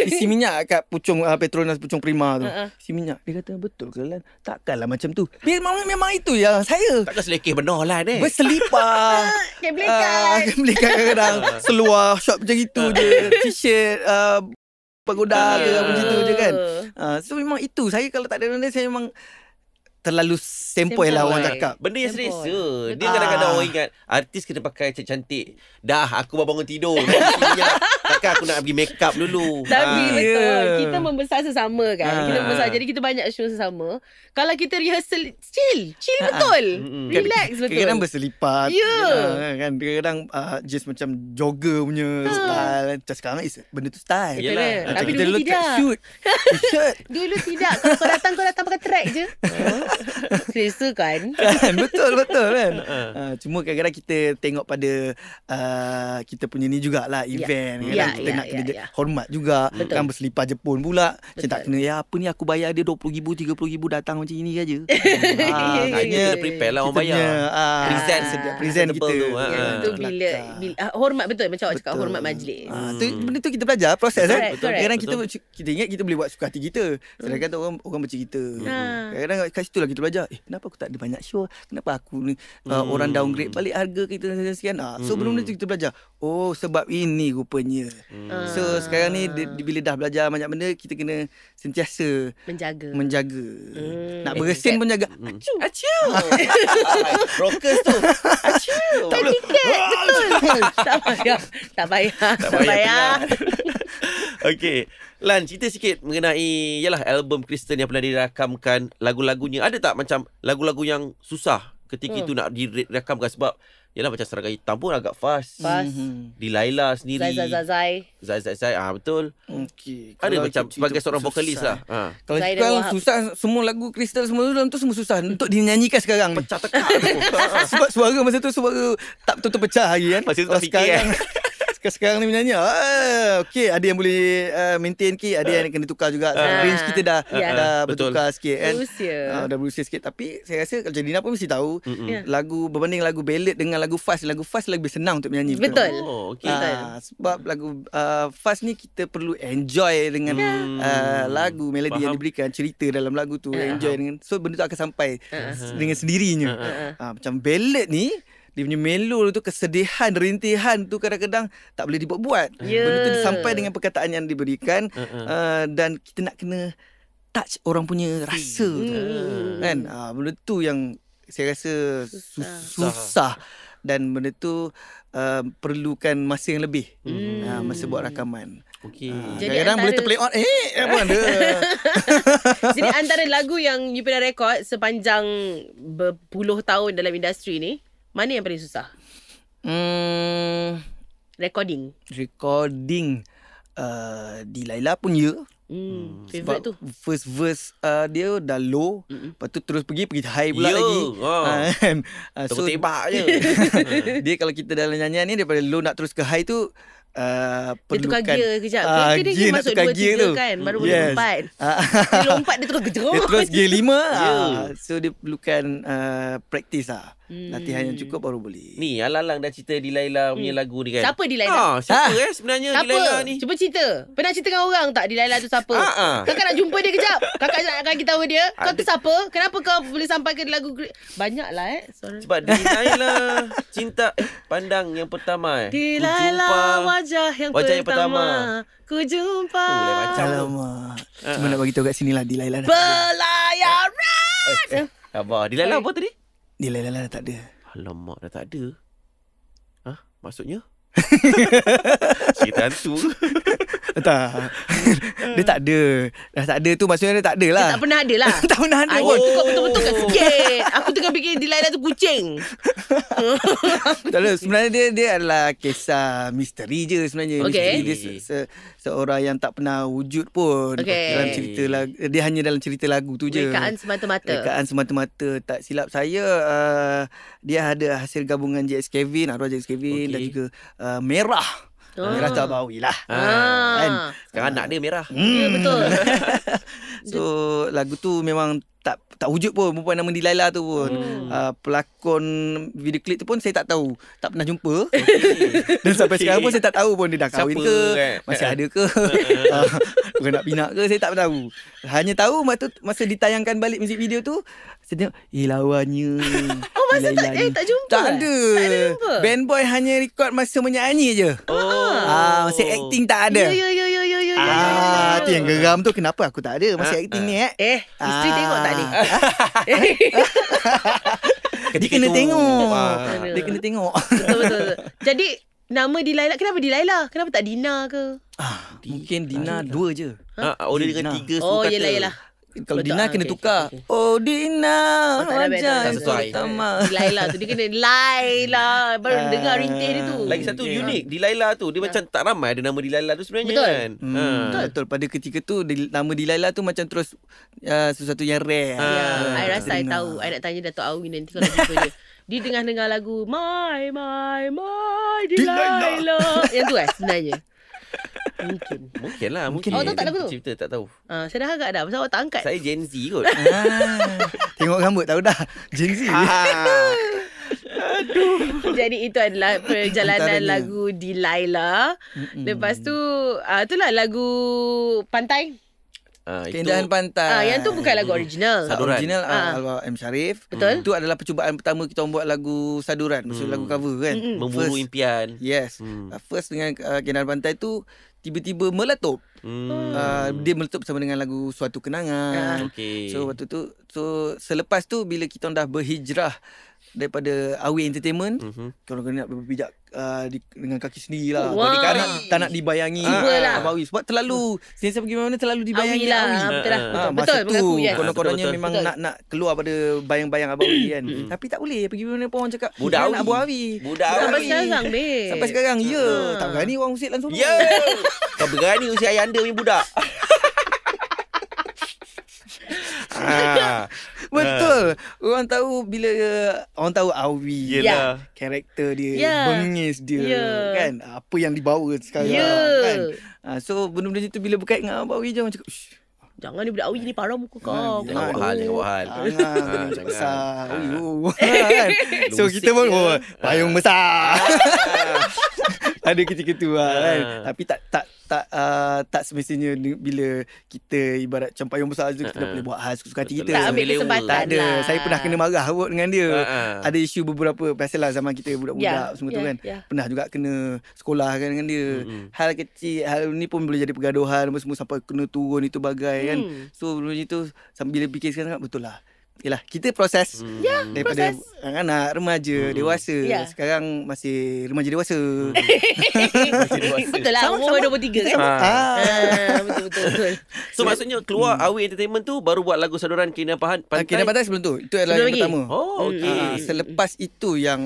Isi minyak kat pucung Petronas Pucung Prima tu. Isi minyak. Dia kata betul ke Lan? Takkanlah macam tu. Memang itu yang saya. Takkan selekeh benar lah ni. Berselipar. Kain pelikat. Kain pelikat kadang-kadang. Seluar short macam itu je. T-shirt pagoda ke macam tu je kan. So memang itu. Saya kalau tak ada benda, saya memang terlalu sempoi lah orang cakap. Benda yang selesa. Dia kadang-kadang orang ingat artis kena pakai cantik-cantik. Dah aku baru bangun tidur. Takkan aku nak pergi make up dulu. Tapi betul, kita membesar sesama kan. Kita membesar, jadi kita banyak show sesama. Kalau kita rehearsal chill betul. Relax betul. Kadang-kadang berselipar. Kan kadang-kadang just macam jogger punya style. Macam sekarang benda tu style. Tapi dulu tidak. T-shirt. Dulu tidak. Kalau kau datang pakai track je. Selesa kan? Betul kan. Cuma kadang-kadang kita tengok pada kita punya ni jugalah event. Kadang kita nak kena hormat juga. Kan berselipar Jepun pula. Macam tak kena apa ni aku bayar dia RM20,000 RM30,000 datang macam ini saja. Kita prepare lah orang bayar. Present kita. Itu bila hormat betul macam awak cakap, hormat majlis. Benda tu kita belajar proses kan. Kadang-kadang kita ingat kita boleh buat suka hati kita. Sedangkan orang baca kita. Kadang-kadang kat situ lah kita belajar. Kenapa aku tak ada banyak show? Kenapa aku ni orang downgrade balik harga kita sekian. So benda-benda tu kita belajar. Oh sebab ini rupanya. So sekarang ni bila dah belajar banyak benda, kita kena sentiasa menjaga. Nak bersin pun jaga. Acu. Rockers tu. Acu. Tak tiket. Betul. Tak payah. Okey. Lan, cerita sikit mengenai album Kristen yang pernah dirakamkan, lagu-lagunya. Ada tak macam lagu-lagu yang susah ketika itu nak dirakamkan? Sebab macam Serangga Hitam pun agak fast. Di Laila sendiri. Zai. Betul. Okey. Ada macam sebagai seorang vokalis lah. Kalau sekarang susah, semua lagu Kristen semua tu semua susah untuk dinyanyikan sekarang. Pecah tekak tu. Sebab suara masa tu suara tak betul-betul pecah lagi kan. Masih tak fikir kan. Sekarang ni menyanyi okey, ada yang boleh maintain sikit, ada yang kena tukar juga. Range kita dah bertukar sikit kan. Dah berusia sikit. Tapi saya rasa kalau Dina pun mesti tahu lagu berbanding lagu ballad dengan lagu fast lebih senang untuk menyanyi. Betul. Sebab lagu fast ni kita perlu enjoy dengan lagu, melodi yang diberikan, cerita dalam lagu tu, enjoy dengan, so benda tu akan sampai dengan sendirinya. Macam ballad ni, dia punya melo tu, kesedihan, rintihan tu kadang-kadang tak boleh dibuat-buat. Benda tu sampai dengan perkataan yang diberikan. Dan kita nak kena touch orang punya rasa tu. Kan? Benda tu yang saya rasa susah. Dan benda tu perlukan masa yang lebih. Masa buat rakaman. Kadang-kadang boleh terplay on. Apa ada. Jadi antara lagu yang you pernah rekod sepanjang berpuluh tahun dalam industri ni, mana yang paling susah? Recording. Di Laila pun sebab favorite tu. First verse dia dah low. Lepas tu terus pergi high pula lagi. So tebak je. Dia kalau kita dalam nyanyian ni, daripada low nak terus ke high tu Dia tukar perlukan gear kejap. Ke dia gear nak masuk tukar 2, gear 3 tu. kan. Baru boleh Yes. lompat. Ah, Dia lompat dia terus gejerot. dia terus gear 5. Ya. So dia perlukan praktis lah. Latihan yang cukup baru boleh. Ni Alang dah cerita Dilaila punya lagu ni kan. Siapa Dilaila? Siapa sebenarnya Siapa? Dilaila ni? Cuba cerita. Pernah cerita dengan orang tak Dilaila tu siapa? Kakak nak jumpa dia kejap. Kakak nak bagi tahu dia. Kau tu siapa? Kenapa kau boleh sampaikan lagu Banyaklah Sorry. Sebab Dilaila cinta pandang yang pertama Dilaila wajah yang pertama. Ku jumpa. Boleh macam tu. Alamak. Cuma nak bagi tahu kat sini lah Dilaila dah. Pelayaran. Abah, Dilaila apa tadi? Dilaila dah tak ada. Alamak, dah tak ada. Maksudnya? Cerita hantu. Tak. Dia tak ada. Dah tak ada tu maksudnya dia tak ada lah. Dia tak pernah ada lah. Tak pernah ada Ay, pun. cukup betul-betul kat sikit. Aku tengah fikir Dilaila tu kucing. Tak ada. Sebenarnya dia adalah kisah misteri je sebenarnya. Okay. Misteri dia seorang yang tak pernah wujud pun. Okay. Dalam cerita lagu. Dia hanya dalam cerita lagu tu je. Rekaan semata-mata. Rekaan semata-mata. Tak silap saya, dia ada hasil gabungan JX Kevin, arwah JX Kevin dan juga Merah. Merah tu Abah Awi lah. Kan? Sekarang anak dia merah. Ya betul. So lagu tu memang tak wujud pun perempuan nama Dilaila tu pun. Pelakon video klip tu pun saya tak tahu. Tak pernah jumpa. Dan sampai sekarang pun saya tak tahu pun dia dah kahwin Siapa, ke, kan? masih ada ke, bukan nak pinak ke, saya tak tahu. Hanya tahu masa ditayangkan balik muzik video tu, saya tengok lawannya. Oh masa Dilaila ni. tak jumpa. Tak ada. Tak ada jumpa. Band boy hanya record masa menyanyi je. Masa acting tak ada. Ya. Tu yang geram tu, kenapa aku tak ada masa acting ni Isteri tengok tak ni? Dia kena tengok. Kena. Dia kena tengok. Betul. Jadi nama Dilaila, kenapa Dilaila? Kenapa tak Dina ke? Mungkin Dina 2 je. Dia dengan 3 suruh Oh kata. yelah. Kalau Betul. Dina kena Okay, tukar. okay. Oh Dina, Oh, tak ada bad, wajah tak sesuai. pertama. Dilaila tu dia kena Laila. Baru dengar rintih dia tu. Lagi satu unik Dilaila tu. Dia macam tak ramai ada nama Dilaila tu sebenarnya Betul. kan. Betul. Pada ketika tu nama Dilaila tu macam terus sesuatu yang rare. I rasa I dengar. tahu. I nak tanya Dato' Awi nanti kalau jumpa dia. Dia dengar lagu My Dilaila. Yang tu sebenarnya. Mungkin lah. Mungkin. Awak tahu tak lagu tu? Cipta tak tahu. Saya dah agak dah. Pasal awak tak angkat. Saya Gen Z kot. Tengok rambut tahu dah. Gen Z. Jadi itu adalah perjalanan Antaranya. lagu Dilaila. Lepas tu itulah lagu Pantai. Keindahan pantai. Yang tu bukan lagu original. Saduran. Original Alwar M. Syarif. Betul. Itu adalah percubaan pertama kita buat lagu saduran. Maksud lagu cover kan. Memburu First. impian. Yes. First dengan Keindahan Pantai tu tiba-tiba meletup. Dia meletup bersama dengan lagu Suatu Kenangan. Okey. So waktu tu, selepas tu bila kita dah berhijrah daripada Awi Entertainment, kalau kena nak berpijak dengan kaki sendiri lah. Wah. Tak nak dibayangi Cubalah. Abang Awi. Sebab terlalu sentiasa pergi mana terlalu dibayangi Awi lah. Awi. Betul lah. Masa Betul tu mengaku. Yes. konon-kononnya Betul, memang betul. nak keluar pada bayang-bayang Abang Awi kan. Tapi tak boleh. Pergi mana pun orang cakap Budak "Jangan Awi. nak Abang Awi. Budak Sampai Awi. sekarang, babe. Sampai sekarang ya. Tak berani orang usik langsung. Ya. Kau berani usia ayah anda punya budak. Betul. Orang tahu bila orang tahu Awi. Yelah. Karakter dia, Ya. bengis dia kan. Apa yang dibawa sekarang Ya. kan. So benda-benda itu bila berkait dengan Abang Awi je orang cakap, "Ush, Jangan ni budak Awi ni parah muka kau. Jangan buat hal, jangan buat hal. jangan benda jangan. besar." Kan. So Lusik kita pun dia. payung besar. Ada ketika tu kan. Tapi tak semestinya bila kita ibarat macam payung besar je kita dah boleh buat hal suka hati kita. Tak ambil Sambil kesempatan Tak ada. lah. Saya pernah kena marah kot dengan dia. Ada isu beberapa, biasalah zaman kita budak-budak Ya, semua tu ya, kan. ya. Pernah juga kena sekolah kan dengan dia. Hal kecil, hal ni pun boleh jadi pergaduhan apa semua sampai kena turun itu bagai kan. So benda itu sambil fikir sekarang betul lah. Yalah, kita proses daripada proses. anak-anak, remaja, dewasa. Ya. Sekarang masih remaja dewasa. Betul lah. Umur 23 kan. Betul. So maksudnya keluar Awi Entertainment tu baru buat lagu saduran Keindahan Pantai. Keindahan Pantai sebelum tu. Itu adalah Sebelum yang lagi? pertama. Oh, okey. Selepas itu yang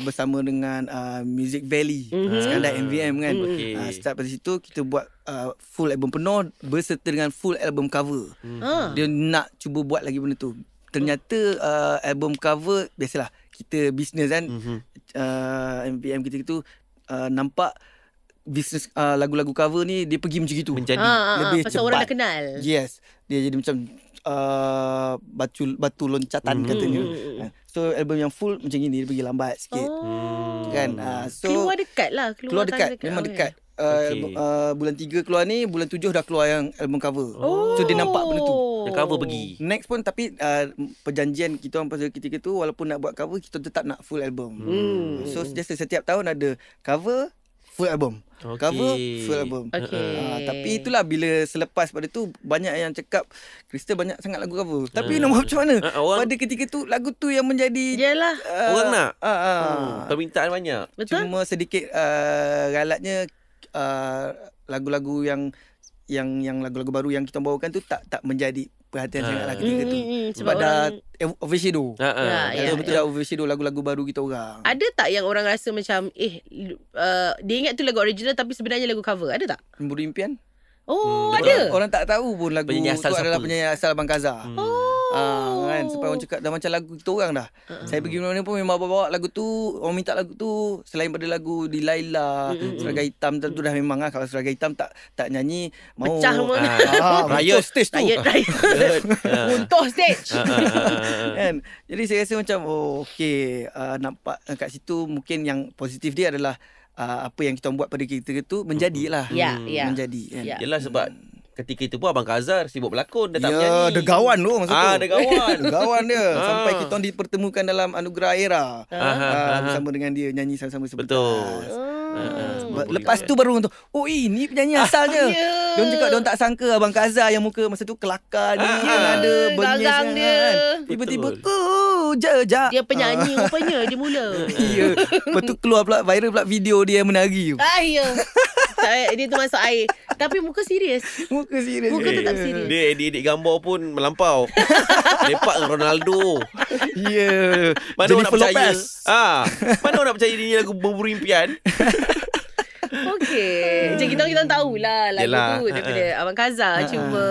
bersama dengan Music Valley, Skandar MVM kan. Okey. Start pada situ kita buat full album penuh berserta dengan full album cover. Dia nak cuba buat lagi benda tu. Ternyata album cover biasalah kita bisnes kan. MVM kita tu nampak bisnes lagu-lagu cover ni dia pergi macam gitu. Menjadi lebih pasal cepat. orang dah kenal. Yes. Dia jadi macam batu loncatan katanya. So album yang full macam gini, dia pergi lambat sikit. Kan. So Keluar dekat lah. keluar dekat. Memang dekat. Bulan 3 keluar ni, bulan 7 dah keluar yang album cover. So dia nampak benda tu. yang cover pergi. Next pun tapi perjanjian kita orang pada ketika tu, walaupun nak buat cover, kita tetap nak full album. So setiap tahun ada cover, full album. Cover, full album. Tapi itulah bila selepas pada tu banyak yang cakap Crystal banyak sangat lagu cover. Tapi nak buat macam mana? Pada ketika tu lagu tu yang menjadi Yalah. Orang nak. Permintaan banyak. Betul. cuma sedikit galatnya lagu-lagu yang lagu-lagu baru yang kita bawakan tu tak menjadi perhatian sangatlah ketika tu. Sebab dah overshadow. Betul dah overshadow lagu-lagu baru kita orang. Ada tak yang orang rasa macam dia ingat tu lagu original tapi sebenarnya lagu cover? Ada tak? Buru Impian. Ada. Orang tak tahu pun lagu tu Penyanyi asal adalah siapa? penyanyi asal Abang Kaza. Kan sampai orang cakap dah macam lagu kita orang dah. Saya pergi mana-mana pun memang bawa lagu tu, orang minta lagu tu selain pada lagu di Laila, Seragam Hitam tu dah memang lah. Kalau Seragam Hitam tak nyanyi mau Pecah semua. riot stage tu. Riot. Runtuh stage. Kan. Jadi saya rasa macam okey, nampak kat situ mungkin yang positif dia adalah apa yang kita buat pada kita tu menjadilah. Ya. Menjadi kan. Ya. Yelah sebab ketika itu pun Abang Kazar sibuk berlakon, dia tak Ya, menyanyi. dia gawan tu masa tu. Dia gawan. Dia gawan dia. Sampai kita orang dipertemukan dalam Anugerah Era. Bersama dengan dia nyanyi sama-sama sebentar. Betul. Lepas tu baru tu, ini penyanyi asalnya. Dia cakap dia tak sangka Abang Kaza yang muka masa tu kelakar dia ada bengis gagang dia. Tiba-tiba Betul. jejak. Dia penyanyi rupanya dia mula. Ya. Lepas tu keluar pula viral pula video dia yang menari tu. Ya. Dia tu masuk air. Tapi muka serius. Muka serius. Muka tetap serius. Dia edit gambar pun melampau. Lepak dengan Ronaldo. Ya. Mana orang nak percaya? Mana orang nak percaya dia ni lagu Berburu Impian? Okey. Macam kita tahulah lagu Yelah. tu daripada Abang Kaza. Cuma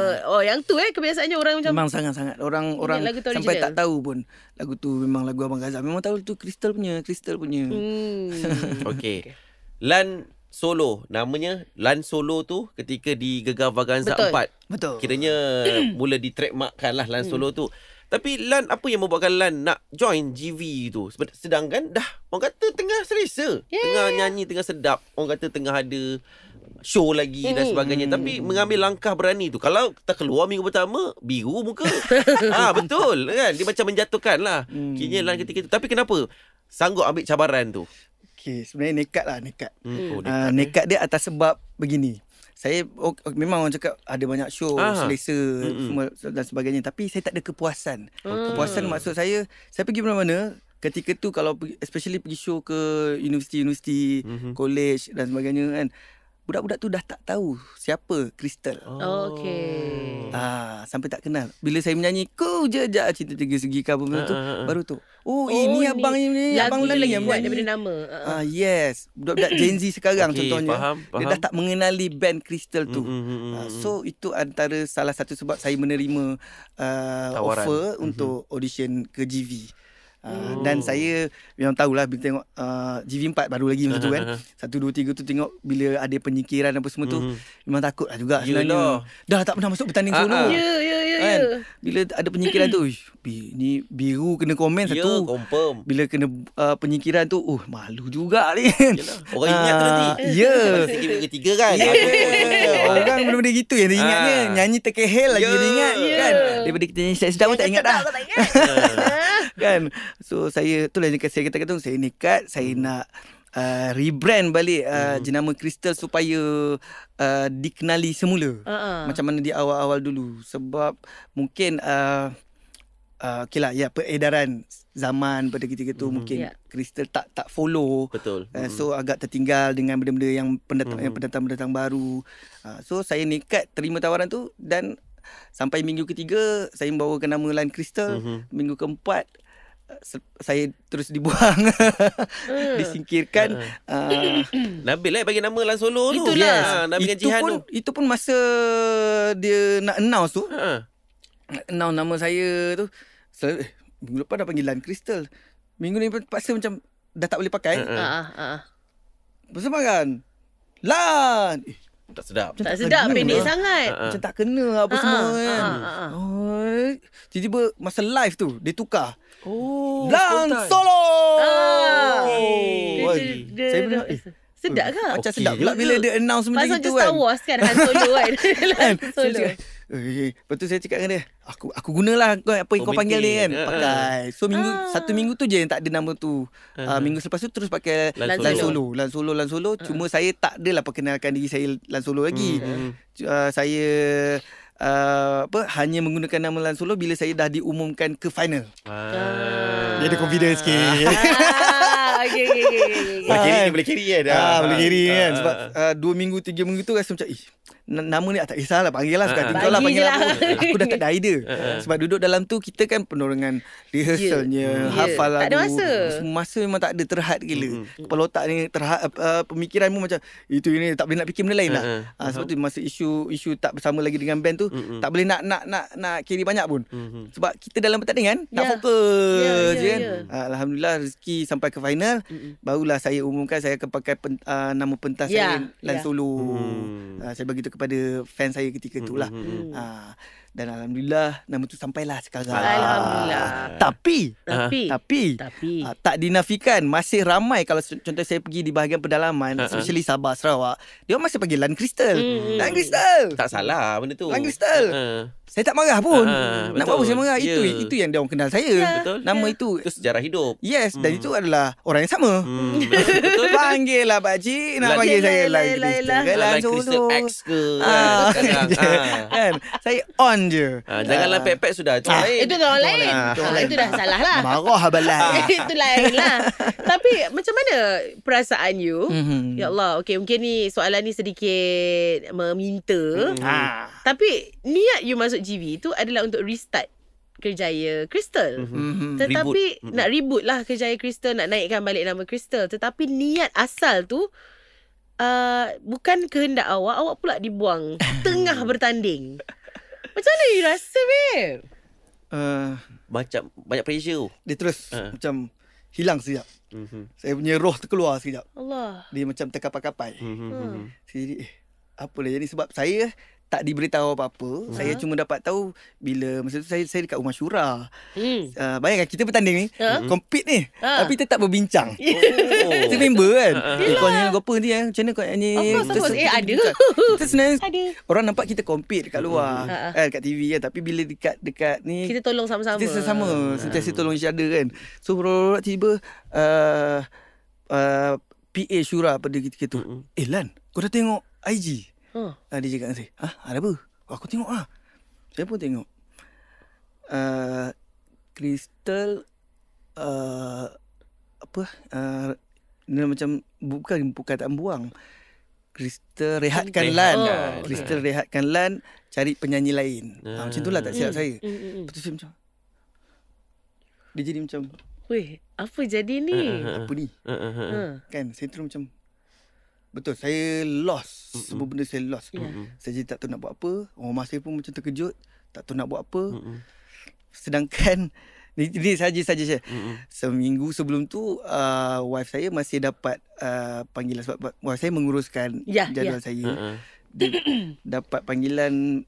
yang tu kebiasaannya orang macam Memang sangat-sangat orang lagu tu sampai original. tak tahu pun lagu tu memang lagu Abang Kaza. Memang tahu tu Crystal punya. Okey. Lan Solo, namanya Lan Solo tu ketika di Gegar Vaganza Betul. 4. Betul. Kiranya mula di trademarkkan lah Lan Solo tu. Tapi Lan, apa yang membuatkan Lan nak join GV tu? Sedangkan dah orang kata tengah selesa. Tengah nyanyi, tengah sedap. Orang kata tengah ada show lagi dan sebagainya. Tapi mengambil langkah berani tu. Kalau kita keluar minggu pertama, biru muka. Betul kan? Dia macam menjatuhkan lah. Kini Lan ketika tu. Tapi kenapa sanggup ambil cabaran tu? Okey, sebenarnya nekat. Nekat. Nekat dia atas sebab begini. Saya memang orang cakap ada banyak show, selesa semua dan sebagainya, tapi saya tak ada kepuasan. Kepuasan maksud saya pergi mana-mana ketika tu, kalau especially pergi show ke universiti, college dan sebagainya kan. Budak-budak tu dah tak tahu siapa Crystal. Okey. Sampai tak kenal. Bila saya menyanyi Ku Jejak Cinta Tiga Segi Kabur tu, baru tu. Ini abang ni, abang lagu Lali lagi yang buat menyanyi. daripada nama. Yes. Budak-budak Gen Z sekarang Okey, contohnya. faham. Dia dah tak mengenali band Crystal tu. So itu antara salah satu sebab saya menerima offer untuk audition ke GV. Dan saya memang tahulah bila tengok GV4 baru lagi masa tu kan. 1, 2, 3 tu tengok bila ada penyingkiran apa semua tu, memang takut lah juga sebenarnya. Dah tak pernah masuk bertanding solo. Ya. Bila ada penyingkiran tu, ni biru kena komen satu. Confirm. Bila kena penyingkiran tu, malu juga ni. Orang ingat tu nanti. Ya. Sikit ketiga kan. Orang benda-benda gitu yang dia ingatnya. Nyanyi terkehel lagi dia ingat kan. Daripada kita nyanyi sedap pun tak ingat dah. Kan. So saya itulah yang saya kata saya nekat, saya nak rebrand balik jenama Crystal supaya dikenali semula. Macam mana di awal-awal dulu. Sebab mungkin okey lah, peredaran zaman pada ketika tu mungkin Crystal tak follow. Betul. So agak tertinggal dengan benda-benda yang pendatang-pendatang baru. So saya nekat terima tawaran tu, dan sampai minggu ketiga saya membawakan nama Lan Crystal. Minggu keempat saya terus dibuang. Disingkirkan. Nabil lah bagi nama Lan Solo tu. Itulah. Nabil dengan Jihan tu. Itu pun masa dia nak announce tu, announce nama saya tu, minggu lepas dah panggil Lan Crystal. Minggu ni paksa macam dah tak boleh pakai. Bersemangat. Lan. Tak sedap. Tak sedap, pendek sangat. Macam tak kena apa semua kan. Oh, tiba-tiba masa live tu dia tukar. Oh, Lan spontan. solo. Dia- Wah, dia- saya dia- pernah sedap ke? macam Okey sedap pula juga. bila dia announce macam Pasal itu Star kan. Wars kan, Han Solo kan. Han Kan? Saya Solo. cakap, lepas tu saya cakap dengan dia, aku gunalah apa yang kau panggil ni kan. maintain. Pakai. So satu minggu tu je yang tak ada nama tu. Minggu selepas tu terus pakai Lan Lan Solo. Cuma saya tak adalah perkenalkan diri saya Lan Solo lagi. Saya hanya menggunakan nama Lan Solo bila saya dah diumumkan ke final. Dia ada confidence sikit. Okay. Boleh carry kan? Boleh kiri kan. Sebab 2 minggu 3 minggu tu rasa macam nama ni tak kisahlah, panggil lah suka hati kau lah, Bagi panggil je apa. lah. Aku dah tak ada idea. Sebab duduk dalam tu kita kan penuh dengan rehearsalnya, hafal Tak lagu. ada masa. Masa memang tak ada, terhad gila. Kepala otak ni terhad, pemikiranmu macam itu ini, tak boleh nak fikir benda lain lah. Sebab tu masa isu tak bersama lagi dengan band tu, tak boleh nak carry banyak pun. Sebab kita dalam pertandingan nak fokus je kan. Alhamdulillah rezeki sampai ke final. Barulah saya umumkan saya akan pakai nama pentas saya Lan Solo. Saya bagi tu kepada fans saya ketika tu lah. Dan Alhamdulillah nama tu sampailah sekarang. Alhamdulillah. Tapi Tapi tak dinafikan masih ramai kalau contoh saya pergi di bahagian pedalaman, especially Sabah, Sarawak, dia masih panggil Lan Crystal. Lan Crystal. Tak salah benda tu. Lan Crystal. Saya tak marah pun. Nak buat apa betul. saya marah? Ya. Itu yang dia orang kenal saya. Betul. Nama itu. Itu sejarah hidup. Yes, dan itu adalah orang yang sama. Betul. Panggil lah pakcik. Nak panggil saya Lan Crystal. Lan Crystal X ke sekarang. Kan? Saya on je. Janganlah pepek sudah. Itu lain. itu orang lain. Itu dah salah lah. Marah abalah. Itu lain lah. Tapi macam mana perasaan you? Ya Allah, okay, mungkin ni soalan ni sedikit meminta. Tapi niat you masuk GV tu adalah untuk restart Kerjaya Crystal. Tetapi nak reboot lah Kerjaya Crystal, nak naikkan balik nama Crystal. Tetapi niat asal tu bukan kehendak awak pula dibuang tengah bertanding. Macam mana you rasa, babe? Macam banyak pressure. Dia terus macam hilang sekejap. Saya punya roh terkeluar sekejap. Allah. Dia macam terkapai-kapai. Saya jadi apa lah jadi, sebab saya tak diberitahu apa-apa. Saya cuma dapat tahu bila masa tu saya dekat rumah syura. Bayangkan kita bertanding ni, compete ni, tapi kita tak berbincang. Kita member kan. Kau nyanyi lagu apa ni macam mana kau nyanyi? Of course. Ada. Kita sebenarnya Ada. orang nampak kita compete dekat luar, kat TV kan, tapi bila dekat ni Kita tolong sama-sama. kita sama, sentiasa tolong each other kan. So tiba PA syura pada ketika tu, Lan, kau dah tengok IG? Dia cakap dengan saya, ada apa? Aku tengok lah. Saya pun tengok. Crystal dia macam bukan perkataan buang. Crystal rehatkan Lan. Crystal rehatkan Lan, cari penyanyi lain. Macam itulah tak silap saya. Lepas tu saya macam, dia jadi macam, weh, apa jadi ni? apa ni? Kan saya terus macam, betul, saya lost. Semua benda saya lost. Saya jadi tak tahu nak buat apa. Rumah saya pun macam terkejut, tak tahu nak buat apa. Sedangkan ini saja. Seminggu sebelum tu wife saya masih dapat panggilan, sebab wife saya menguruskan jadual saya. Dia dapat panggilan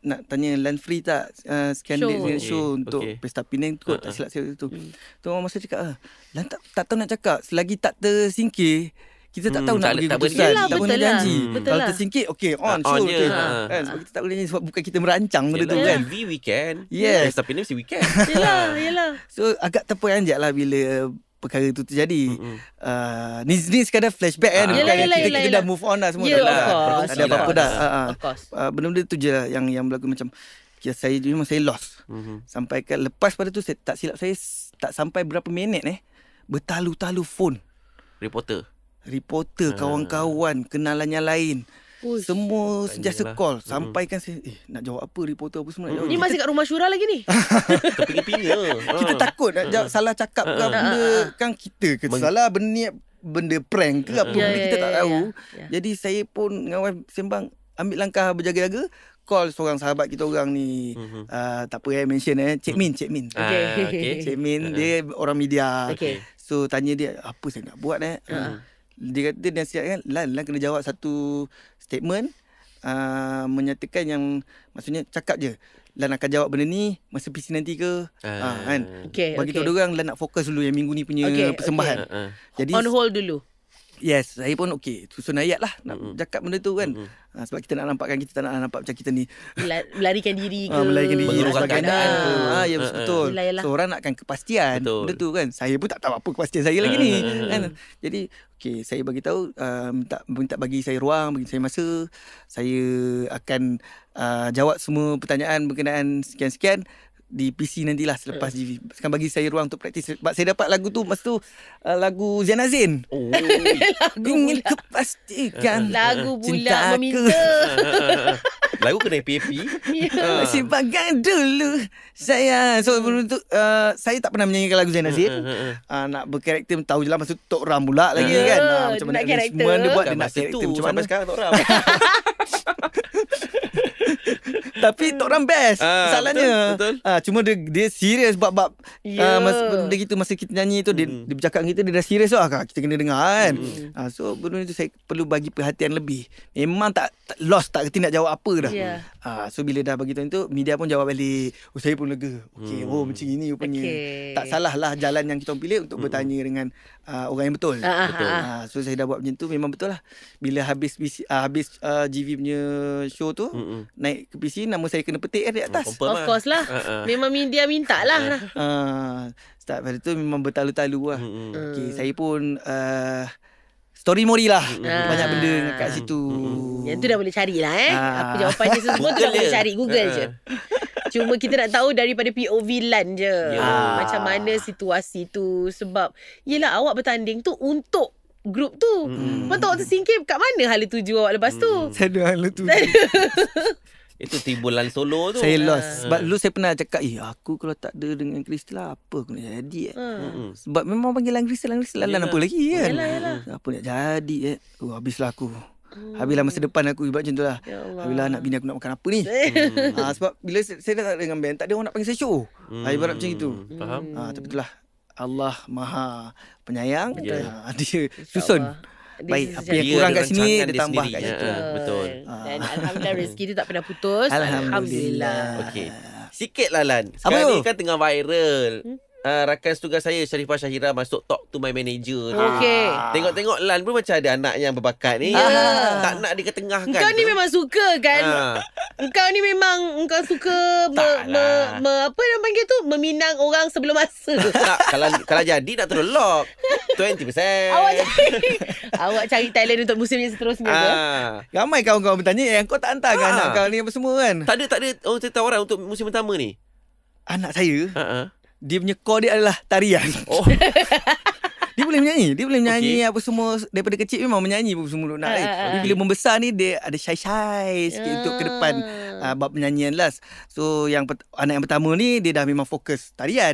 nak tanya Lan free tak sekian date show untuk Pesta Penang tu, tak silap saya tu. Tu orang masa cakap Lan tak tahu nak cakap, selagi tak tersingkir kita tak tahu nak bagi keputusan, tak boleh janji. Kalau tersingkir on show je. Kan, sebab kita tak boleh janji, sebab bukan kita merancang benda tu kan. TV weekend. Yes. Tapi ni mesti weekend. Yelah. So agak terperanjat lah bila perkara tu terjadi. Ni sekadar flashback kan. Kita dah move on dah semua. Of Ada apa-apa dah. Of course. Benda-benda tu je lah yang berlaku. Macam saya memang saya lost. Sampai lepas pada tu saya, tak silap saya tak sampai berapa minit bertalu-talu phone. Reporter, kawan-kawan, kenalan yang lain. Semua sentiasa call. Sampaikan saya, nak jawab apa reporter apa semua. Ni masih kat rumah syura lagi ni? Terpinga-pinga. Kita takut nak salah cakap ke benda. Kan kita ke salah benda prank ke apa benda kita tak tahu. Jadi saya pun dengan wife sembang, ambil langkah berjaga-jaga. Call seorang sahabat kita orang ni, tak apa mention Cik Min. Cik Min dia orang media. So tanya dia, apa saya nak buat Dia kata nasihatkan Lan kena jawab satu statement menyatakan yang maksudnya cakap je Lan akan jawab benda ni masa PC nanti ke kan. Bagi tahu dia orang Lan nak fokus dulu yang minggu ni punya persembahan. Jadi on hold dulu. Yes, saya pun susun ayat lah nak cakap benda tu kan. Sebab kita nak nampakkan kita tak nak nampak macam kita ni melarikan diri ke, melarikan diri mengerukan keadaan ke. Ya betul. So orang nakkan kepastian benda tu kan. Saya pun tak tahu apa kepastian saya lagi ni kan. Jadi saya bagi tahu minta bagi saya ruang, bagi saya masa. Saya akan jawab semua pertanyaan berkenaan sekian-sekian di PC nantilah selepas GV. Sekarang bagi saya ruang untuk praktis. Sebab saya dapat lagu tu masa tu lagu Zain Azin. Ingin kepastikan lagu pula meminta. Lagu kena happy-happy. Simpankan dulu saya. So untuk saya tak pernah menyanyikan lagu Zain Azin. Nak berkarakter tahu je lah masa tu Tok Ram pula lagi kan. Macam mana semua dia buat, dia nak karakter macam mana. Sampai sekarang Tok Ram. Tapi Tok Ram best masalahnya. Betul. Cuma dia serius bab masa benda gitu, masa kita nyanyi tu dia bercakap dengan kita, dia dah serius lah, kita kena dengar kan. So benda tu saya perlu bagi perhatian lebih. Memang tak lost, tak kerti nak jawab apa dah. So bila dah bagi tahu itu, media pun jawab balik. Saya pun lega. Macam ini rupanya. Tak salah lah jalan yang kita pilih untuk bertanya dengan orang yang betul. So saya dah buat macam tu, memang betul lah. Bila habis GV punya show tu, naik ke PC, nama saya kena petik di atas. Of course lah. Memang media minta lah. Start pada tu memang bertalu-talu lah. Saya pun story mori lah. Banyak benda kat situ. Yang tu dah boleh carilah apa jawapannya semua tu dah boleh cari Google je. Cuma kita nak tahu daripada POV Lan je. Macam mana situasi tu. Sebab yelah awak bertanding tu untuk grup tu. Lepas tu awak tersingkir kat mana hala tuju awak lepas tu? Saya ada hala tuju. Itu timbulan solo tu. Saya lost. Sebab dulu saya pernah cakap, aku kalau tak ada dengan Kristal apa aku nak jadi Sebab memang panggilan Kristal Lan apa lagi kan. Yalah. Apa nak jadi habislah aku. Habislah masa depan aku ibarat macam tu lah. Habislah anak bini aku nak makan apa ni. Sebab bila saya dah tak ada dengan band, tak ada orang nak panggil saya show. Ibarat macam itu. Faham. Tapi itulah Allah Maha Penyayang. Dia susun. Baik, apa yang kurang kat sini dia tambah kat situ. Betul. Dan alhamdulillah rezeki tu tak pernah putus. Alhamdulillah. Okey. Sikit lah Lan. Sekarang ni kan tengah viral. Rakan setugas saya Sharifah Syahira masuk Talk to My Manager. Okey. Tengok-tengok Lan pun macam ada anak yang berbakat ni. Tak nak diketengahkan. Engkau ni memang suka kan? Engkau ni memang engkau suka apa yang panggil tu? Meminang orang sebelum masa. Tak, kalau jadi nak terus lock 20%. Awak cari talent untuk musim yang seterusnya ke? Ramai kawan-kawan bertanya kau tak hantarkan anak kau ni apa semua kan? Tak ada orang tawaran untuk musim pertama ni. Anak saya dia punya core dia adalah tarian. Dia boleh menyanyi apa semua. Daripada kecil memang menyanyi apa semua nak. Tapi bila membesar ni dia ada shy sikit untuk ke depan bab penyanyian lah. So yang anak yang pertama ni dia dah memang fokus tarian.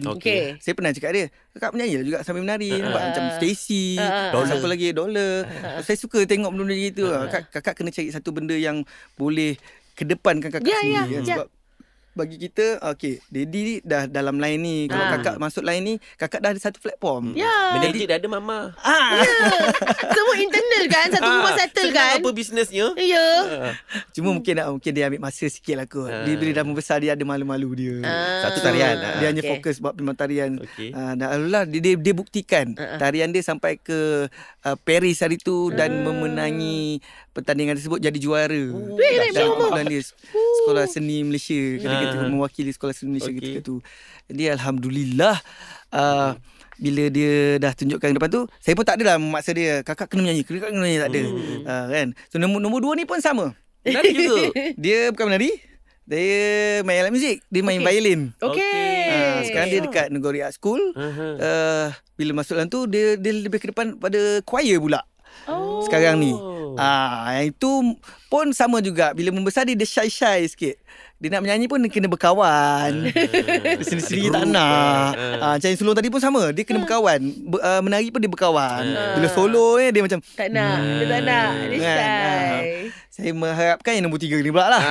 Saya pernah cakap dia, kakak menyanyi lah juga sambil menari. Nampak macam Stacy, siapa lagi Dollar. Saya suka tengok benda-benda gitu. Kakak kena cari satu benda yang boleh kedepankan kakak sendiri. Sebab bagi kita, Daddy ni dah dalam line ni. Kalau kakak masuk line ni, kakak dah ada satu platform. Manager dah ada mama. Semua internal kan. Satu rumah settle kan. Apa bisnesnya? Cuma mungkin dia ambil masa sikit lah kot. Dia bila dah membesar, dia ada malu-malu dia. Satu tarian. Dia hanya fokus buat memang tarian. Dan alhamdulillah dia buktikan tarian dia sampai ke Paris hari tu dan memenangi pertandingan tersebut, jadi juara. Dan dia Sekolah Seni Malaysia ketika mewakili Sekolah Seni Malaysia ketika tu. Jadi alhamdulillah bila dia dah tunjukkan depan tu, saya pun tak adalah memaksa dia, kakak kena menyanyi, tak ada. Kan. So nombor 2 ni pun sama. Menari juga. Dia bukan menari. Dia main alat muzik. Dia main violin. Sekarang dia dekat Negeri Art School. Bila masuk dalam tu, dia lebih ke depan pada choir pula. Sekarang ni. Yang itu pun sama juga. Bila membesar dia shy sikit. Dia nak menyanyi pun dia kena berkawan. Sendiri-sendiri tak nak. Macam yang sulung tadi pun sama. Dia kena berkawan. Menari pun dia berkawan. Bila solo dia macam tak nak. Dia tak nak. Dia shy. Saya mengharapkan yang nombor 3 ni pula lah.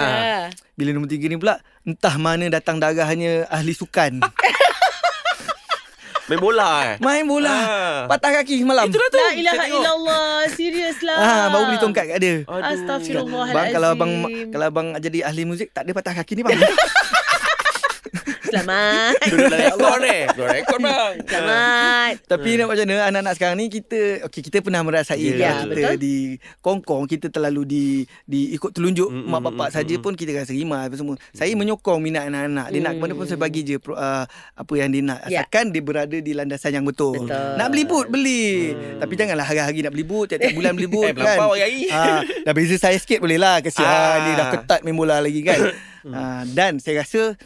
Bila nombor 3 ni pula, entah mana datang darahnya ahli sukan. Main bola Main bola. Patah kaki semalam. Itulah tu. La ilaha Saya tengok. illallah. Serius lah. Baru beli tongkat kat dia. Aduh. Astagfirullahalazim. Bang, kalau abang jadi ahli muzik, tak ada patah kaki ni bang. Selamat. Duduk dalam rekod Duduk rekod bang. Selamat. Tapi nak macam mana anak-anak sekarang ni kita pernah merasai Ya, kita betul. di Kongkong kita terlalu ikut telunjuk mak bapak saja pun kita rasa rimas apa semua. Saya menyokong minat anak-anak. Dia nak ke mana pun saya bagi je apa yang dia nak. Ya. Asalkan dia berada di landasan yang betul. Betul. Nak beli boot beli. Tapi janganlah hari-hari nak beli boot, tiap-tiap bulan beli boot kan. Melampau hari. Dah beza saya sikit boleh lah. Kesian dia dah ketat main bola lagi kan. Dan saya rasa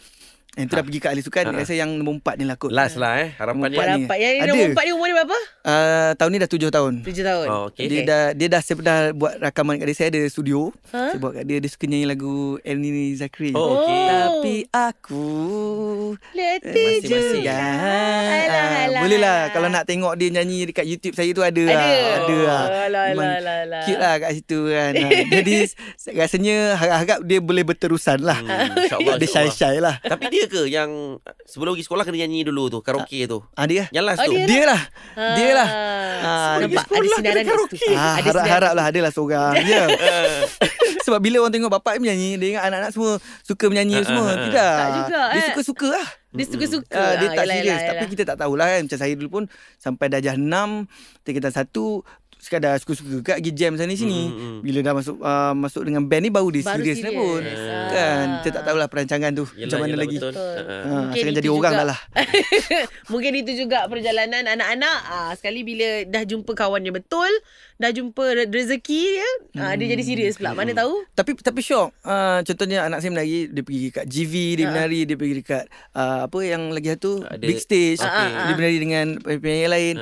yang tu dah pergi ke ahli sukan. Rasa yang nombor 4 ni lah kot. Last lah harapannya. Nombor Dapat. Yang Ada. nombor 4 ni umur dia berapa? Tahun ni dah 7 tahun. 7 tahun. Oh, okey. Saya dah buat rakaman kat dia. Saya ada studio. Saya buat kat dia. Dia suka nyanyi lagu Elni Zakri. Oh, okey. Tapi aku Letih je. masing-masing. Alah. Boleh lah. Kalau nak tengok dia nyanyi dekat YouTube saya tu ada. Ada. lah. Alah, Memang alah. cute lah kat situ kan. Jadi rasanya harap-harap dia boleh berterusan lah. InsyaAllah, Dia shy-shy lah. Tapi dia ke yang sebelum pergi sekolah kena nyanyi dulu tu, karaoke tu? Dia Yang last Oh, tu? dia Dia lah. Dia lah. Nampak ada sekolah sinaran kena kat situ. Ada Harap-harap lah adalah seorang. Ya. Sebab bila orang tengok bapak menyanyi, dia ingat anak-anak semua suka menyanyi semua. Tidak. Tak juga, Dia suka-suka lah. Dia suka-suka. Dia tak Yalah, serius. yalah. Tapi kita tak tahulah kan. Macam saya dulu pun sampai darjah 6, tingkatan 1, sekadar suka-suka kat pergi jam sana sini. Bila dah masuk dengan band ni baru dia Baru serius serius. pun. Kan. Kita tak tahulah perancangan tu. Macam mana lagi. Betul. Mungkin Sekarang itu jadi orang juga. dah lah. Mungkin itu juga perjalanan anak-anak. Sekali bila dah jumpa kawannya betul, dah jumpa rezeki dia, dia jadi serius pula. Mana tahu? Tapi syok. Contohnya anak saya menari, dia pergi kat GV, dia menari, dia pergi dekat apa yang lagi satu, Ada- big stage. Okey. Dia menari dengan penyanyi lain.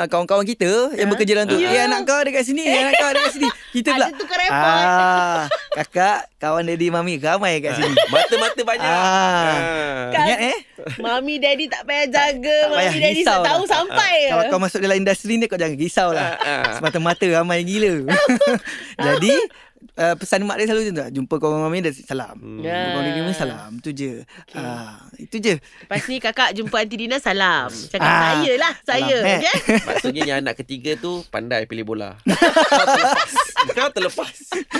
Kawan-kawan kita yang bekerja dalam tu, anak kau dekat sini, anak kau dekat sini. Kita pula, Ada tukar report. kakak, kawan daddy mami ramai kat sini. Mata-mata banyak. Kan? Ingat Mami daddy tak payah jaga. Tak payah Mami daddy risau tak tahu lah. sampai. Kalau kau masuk dalam industri ni, kau jangan risau lah. Semata-mata ramai gila. Jadi pesan mak dia selalu macam tu. Jumpa kawan mami, dia salam. Jumpa kawan daddy mami, salam. Itu je. Itu je. Lepas ni kakak jumpa Aunty Dina, salam. Cakap Ah, saya lah. Saya. salam, Okay? Maksudnya yang anak ketiga tu pandai pilih bola. Kau terlepas.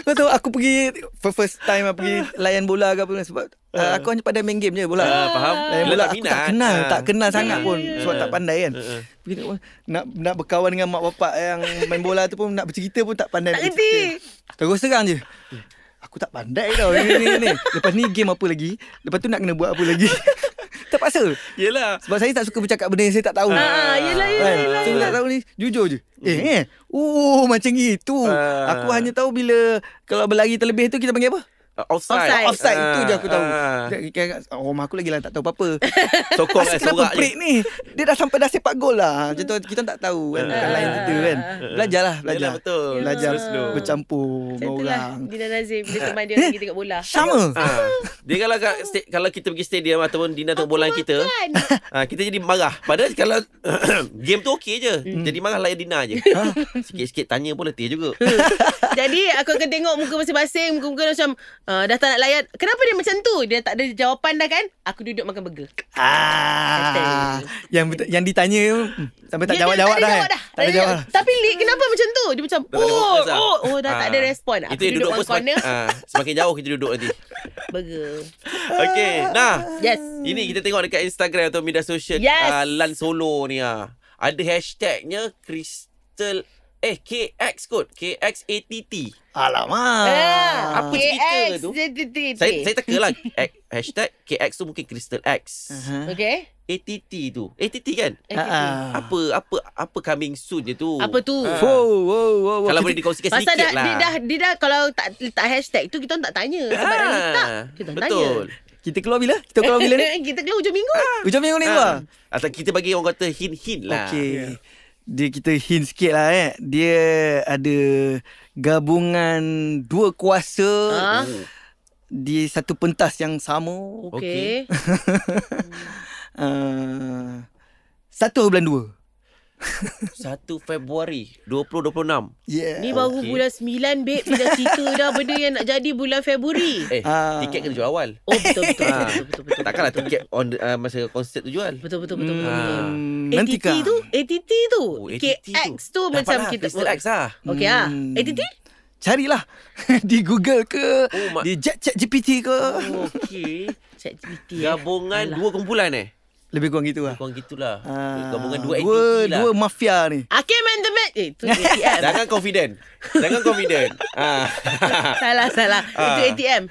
Kau tahu aku pergi first time aku pergi layan bola ke apa sebab aku hanya pandai main game je bola. Faham. Layan Bila bola tak aku minat. tak kenal sangat pun ya. sebab tak pandai kan. Pergi tengok, nak berkawan dengan mak bapak yang main bola tu pun nak bercerita pun tak pandai. Tak nak kerti. bercerita. Terus terang je. Aku tak pandai tau ni. Lepas ni game apa lagi? Lepas tu nak kena buat apa lagi? Terpaksa. Yelah. Sebab saya tak suka bercakap benda yang saya tak tahu. Yelah. Saya tak tahu ni. Jujur je. Macam gitu. Aku hanya tahu bila kalau berlari terlebih tu kita panggil apa? Offside. Offside itu je aku tahu. Rumah aku lagi lah tak tahu apa-apa. Sokong Asal kan, kenapa sorak je. break ni? Dia dah sampai dah sepak gol lah. Macam tu kita tak tahu kan. Bukan lain kita kan. Belajar. Yelah, betul. Belajar Slow-slow. bercampur Macam dengan itulah orang. Dina Nazim bila teman dia pergi tengok bola. Sama. Dia kalau kita pergi stadium ataupun Dina tengok bola kita, kita jadi marah. Padahal kalau game tu okey je. Jadi marah layan Dina je. Sikit-sikit tanya pun letih juga. Jadi aku akan tengok muka masing-masing. Muka-muka macam dah tak nak layan. Kenapa dia macam tu? Dia tak ada jawapan dah kan? Aku duduk makan burger. Yang ditanya sampai tak jawab-jawab dah. Tak ada jawab. Tapi Lik kenapa macam tu? Dia macam Tak ada fokus lah. dah tak ada respon. Aku Itu yang duduk duduk pun one corner semakin jauh kita duduk nanti. burger. Okey, nah. Yes. Ini kita tengok dekat Instagram atau media sosial Yes. Lan Solo ni ada hashtagnya Crystal KX kot. KXATT. Alamak. Apa cerita tu? Saya teka lah. Hashtag KX tu mungkin Crystal X. Okay. ATT tu. ATT kan? Apa coming soon je tu? Apa tu? Wow. Kalau boleh dikongsikan Pasal sikit lah. dia dah kalau tak letak hashtag tu kita orang tak tanya. Sebab dah letak. Kita orang tanya. Betul. Kita keluar bila? Kita keluar bila ni? Kita keluar hujung minggu. Hujung minggu ni keluar? Atau kita bagi orang kata hint-hint lah. Okey. Dia kita hint sikit lah Dia ada gabungan dua kuasa di satu pentas yang sama. Okey. 1 bulan 2. 1 Februari 2026. Yeah. Ni baru bulan 9, babe. Bila cerita dah benda yang nak jadi bulan Februari. Tiket kena jual awal. Oh, betul. Takkanlah tiket masa konsert tu jual. Betul. Nanti ATT tu. Oh, ATT KX tu Dapat macam lah, kita. Crystal X lah. Okey ah. ATT? Carilah di Google ke, di ChatGPT ke. Okey. ChatGPT. Gabungan dua kumpulan Lebih kurang gitu lah. Kurang gitulah. Gabungan dua entiti lah. Dua mafia ni. Hakim and the Mat. Itu ATM. Jangan confident. Salah. Itu ATM.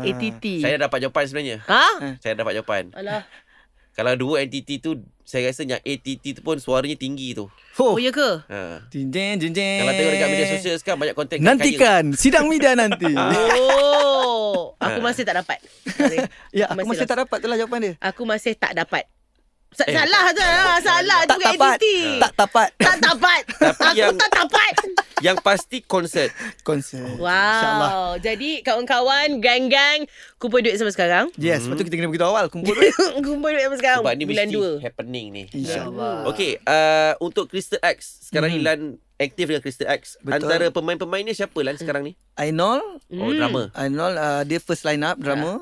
ATT. Saya dah dapat jawapan sebenarnya. Saya dah dapat jawapan. Alah. Kalau dua entiti tu, saya rasa yang ATT tu pun suaranya tinggi tu. Oh, ya ke? Jinjeng. Kalau tengok dekat media sosial sekarang banyak konten Nantikan sidang media nanti. Oh, aku masih tak dapat. Ya, aku masih tak dapat tu lah jawapan dia. Aku masih tak dapat. Salah tu. Salah tu Tak dapat. Tak dapat. Tapi Aku tak dapat. yang pasti konsert. Konsert. InsyaAllah. Wow. Jadi kawan-kawan, gang-gang, kumpul duit sampai sekarang. Yes, lepas tu kita kena beritahu awal. Kumpul duit. Kumpul duit sampai sekarang. Sebab ni Bulan mesti 2. happening ni. InsyaAllah. Okey, untuk Crystal X sekarang ni Lan aktif dengan Crystal X. Betul. Antara pemain-pemain ni siapa Lan sekarang ni? Ainol. Oh, drama. Ainol dia first line up drama.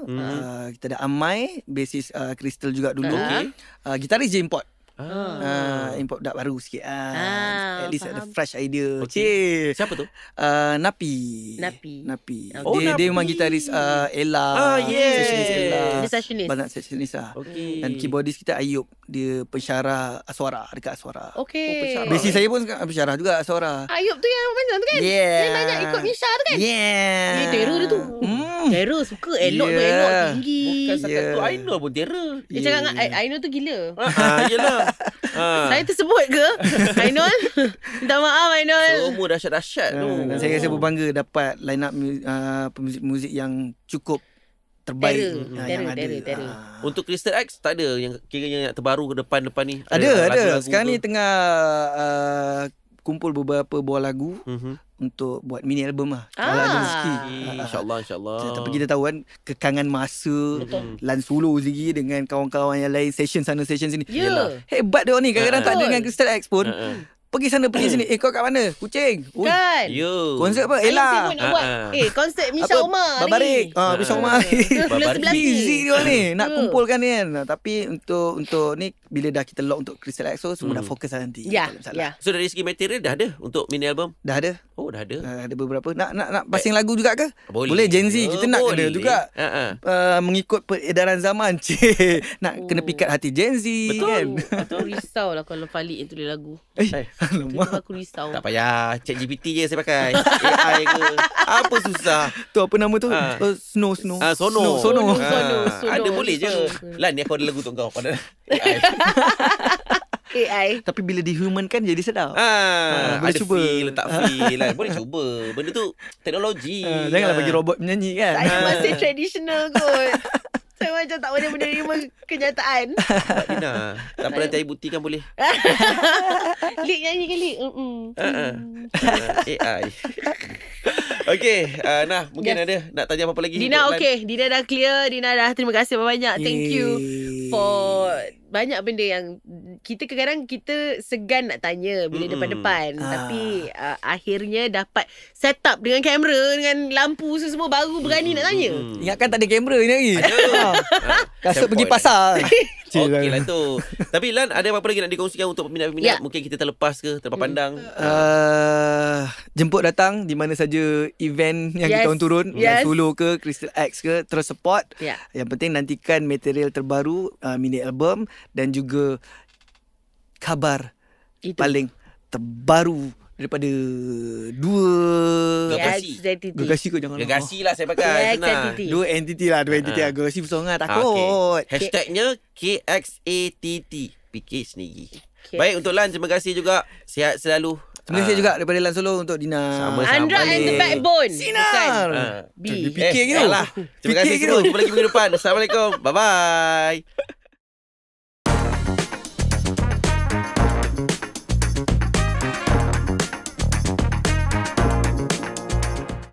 Kita ada Amai, basis Crystal juga dulu. Okey. Gitaris je import. Import dak baru sikit. At least ada fresh idea. Okey. Siapa tu? Napi. Oh, Dia Napi. memang gitaris Ella. yes. Sessionist Ella. Dia sessionist. Banyak sessionist lah. Okey. Dan keyboardist kita Ayub. Dia pensyarah Aswara. Dekat Aswara. Okey. Basis saya pun pensyarah juga Aswara. Ayub tu yang macam tu kan? Yeah. Yang banyak ikut Misha tu kan? Yeah. Terror dia tu. Terror suka. Elok tu elok tinggi. Bukan setakat tu Ainul pun terror. Dia cakap dengan Ainul tu gila. Yelah. Saya tersebut ke? Ainul? Minta maaf Ainul. Semua dahsyat-dahsyat tu. Dan saya rasa berbangga dapat line up pemuzik-muzik yang cukup terbaik yang ada. Terror. Untuk Crystal X tak ada yang kiranya yang terbaru ke depan-depan ni. Ada. lagu-lagu Sekarang ke? ni tengah kumpul beberapa buah lagu untuk buat mini album lah. Kalau ada rezeki. InsyaAllah. Tapi kita tahu kan kekangan masa Lan solo sendiri dengan kawan-kawan yang lain, session sana session sini. Ya. Hebat dia ni. Kadang-kadang tak ada dengan Crystal X pun. Pergi sana pergi sini. Kau kat mana? Kucing. Kan? Yo. Konsert apa? Saya Elah. sibuk nak buat konsert Misha Umar Babarik. ni. Misha Umar ni. Bulan 11 ni. Busy dia ni nak kumpulkan ni kan. Tapi untuk ni bila dah kita lock untuk Crystal X, so semua dah fokus lah nanti. Ya. Tak ada masalah. Ya. So dari segi material dah ada untuk mini album? Dah ada. Oh dah ada. Ada beberapa. Nak pasang lagu juga ke? Boleh. Gen Z. Kita nak kena Boleh. juga mengikut peredaran zaman. Nak kena pikat hati Gen Z. Betul. Kan? Aku risau lah kalau Falik yang tulis lagu. Alamak. Aku risau. Tak payah. ChatGPT je saya pakai. AI ke. Apa susah? Tu apa nama tu? Snow. Sono. Sono. Ada boleh je. Lan ni aku ada lagu untuk kau pada AI. AI. Tapi bila dihumankan jadi sedap. ada boleh cuba. Letak feel lah. Boleh cuba. Benda tu teknologi. Janganlah bagi robot menyanyi kan. Saya masih traditional kot. Saya macam tak boleh menerima kenyataan. Dina. Tak apa nanti I buktikan boleh. Lik nyanyi ke Lik? AI. Okey, nah mungkin ada nak tanya apa-apa lagi? Dina untuk Lan? okey. Dina dah clear. Dina dah terima kasih banyak. Thank you for banyak benda yang kita kadang-kadang kita segan nak tanya bila depan-depan. Tapi akhirnya dapat set up dengan kamera, dengan lampu semua baru berani nak tanya. Ingatkan tak ada kamera ni lagi. Kasut pergi Sampai pasar. Okey lah tu. Tapi Lan, ada apa-apa lagi nak dikongsikan untuk peminat-peminat? Mungkin kita terlepas ke, terlepas pandang? Jemput datang di mana saja event yang kita orang turun. Solo ke, Crystal X ke, terus support. Yang penting nantikan material terbaru, mini album dan juga kabar paling terbaru daripada dua Gegasi ke jangan. Gegasi lah saya pakai. Dua entiti lah. Dua entiti lah. Gegasi bersongan takut. Hashtagnya KXATT. Fikir sendiri. Baik, untuk Lan, terima kasih juga. Sihat selalu. Terima kasih juga daripada Lan Solo untuk Dina. Sama-sama. Andra and the Backbone. Sinar. B. Fikir gitu. Terima kasih semua. Jumpa lagi minggu depan. Assalamualaikum. Bye-bye.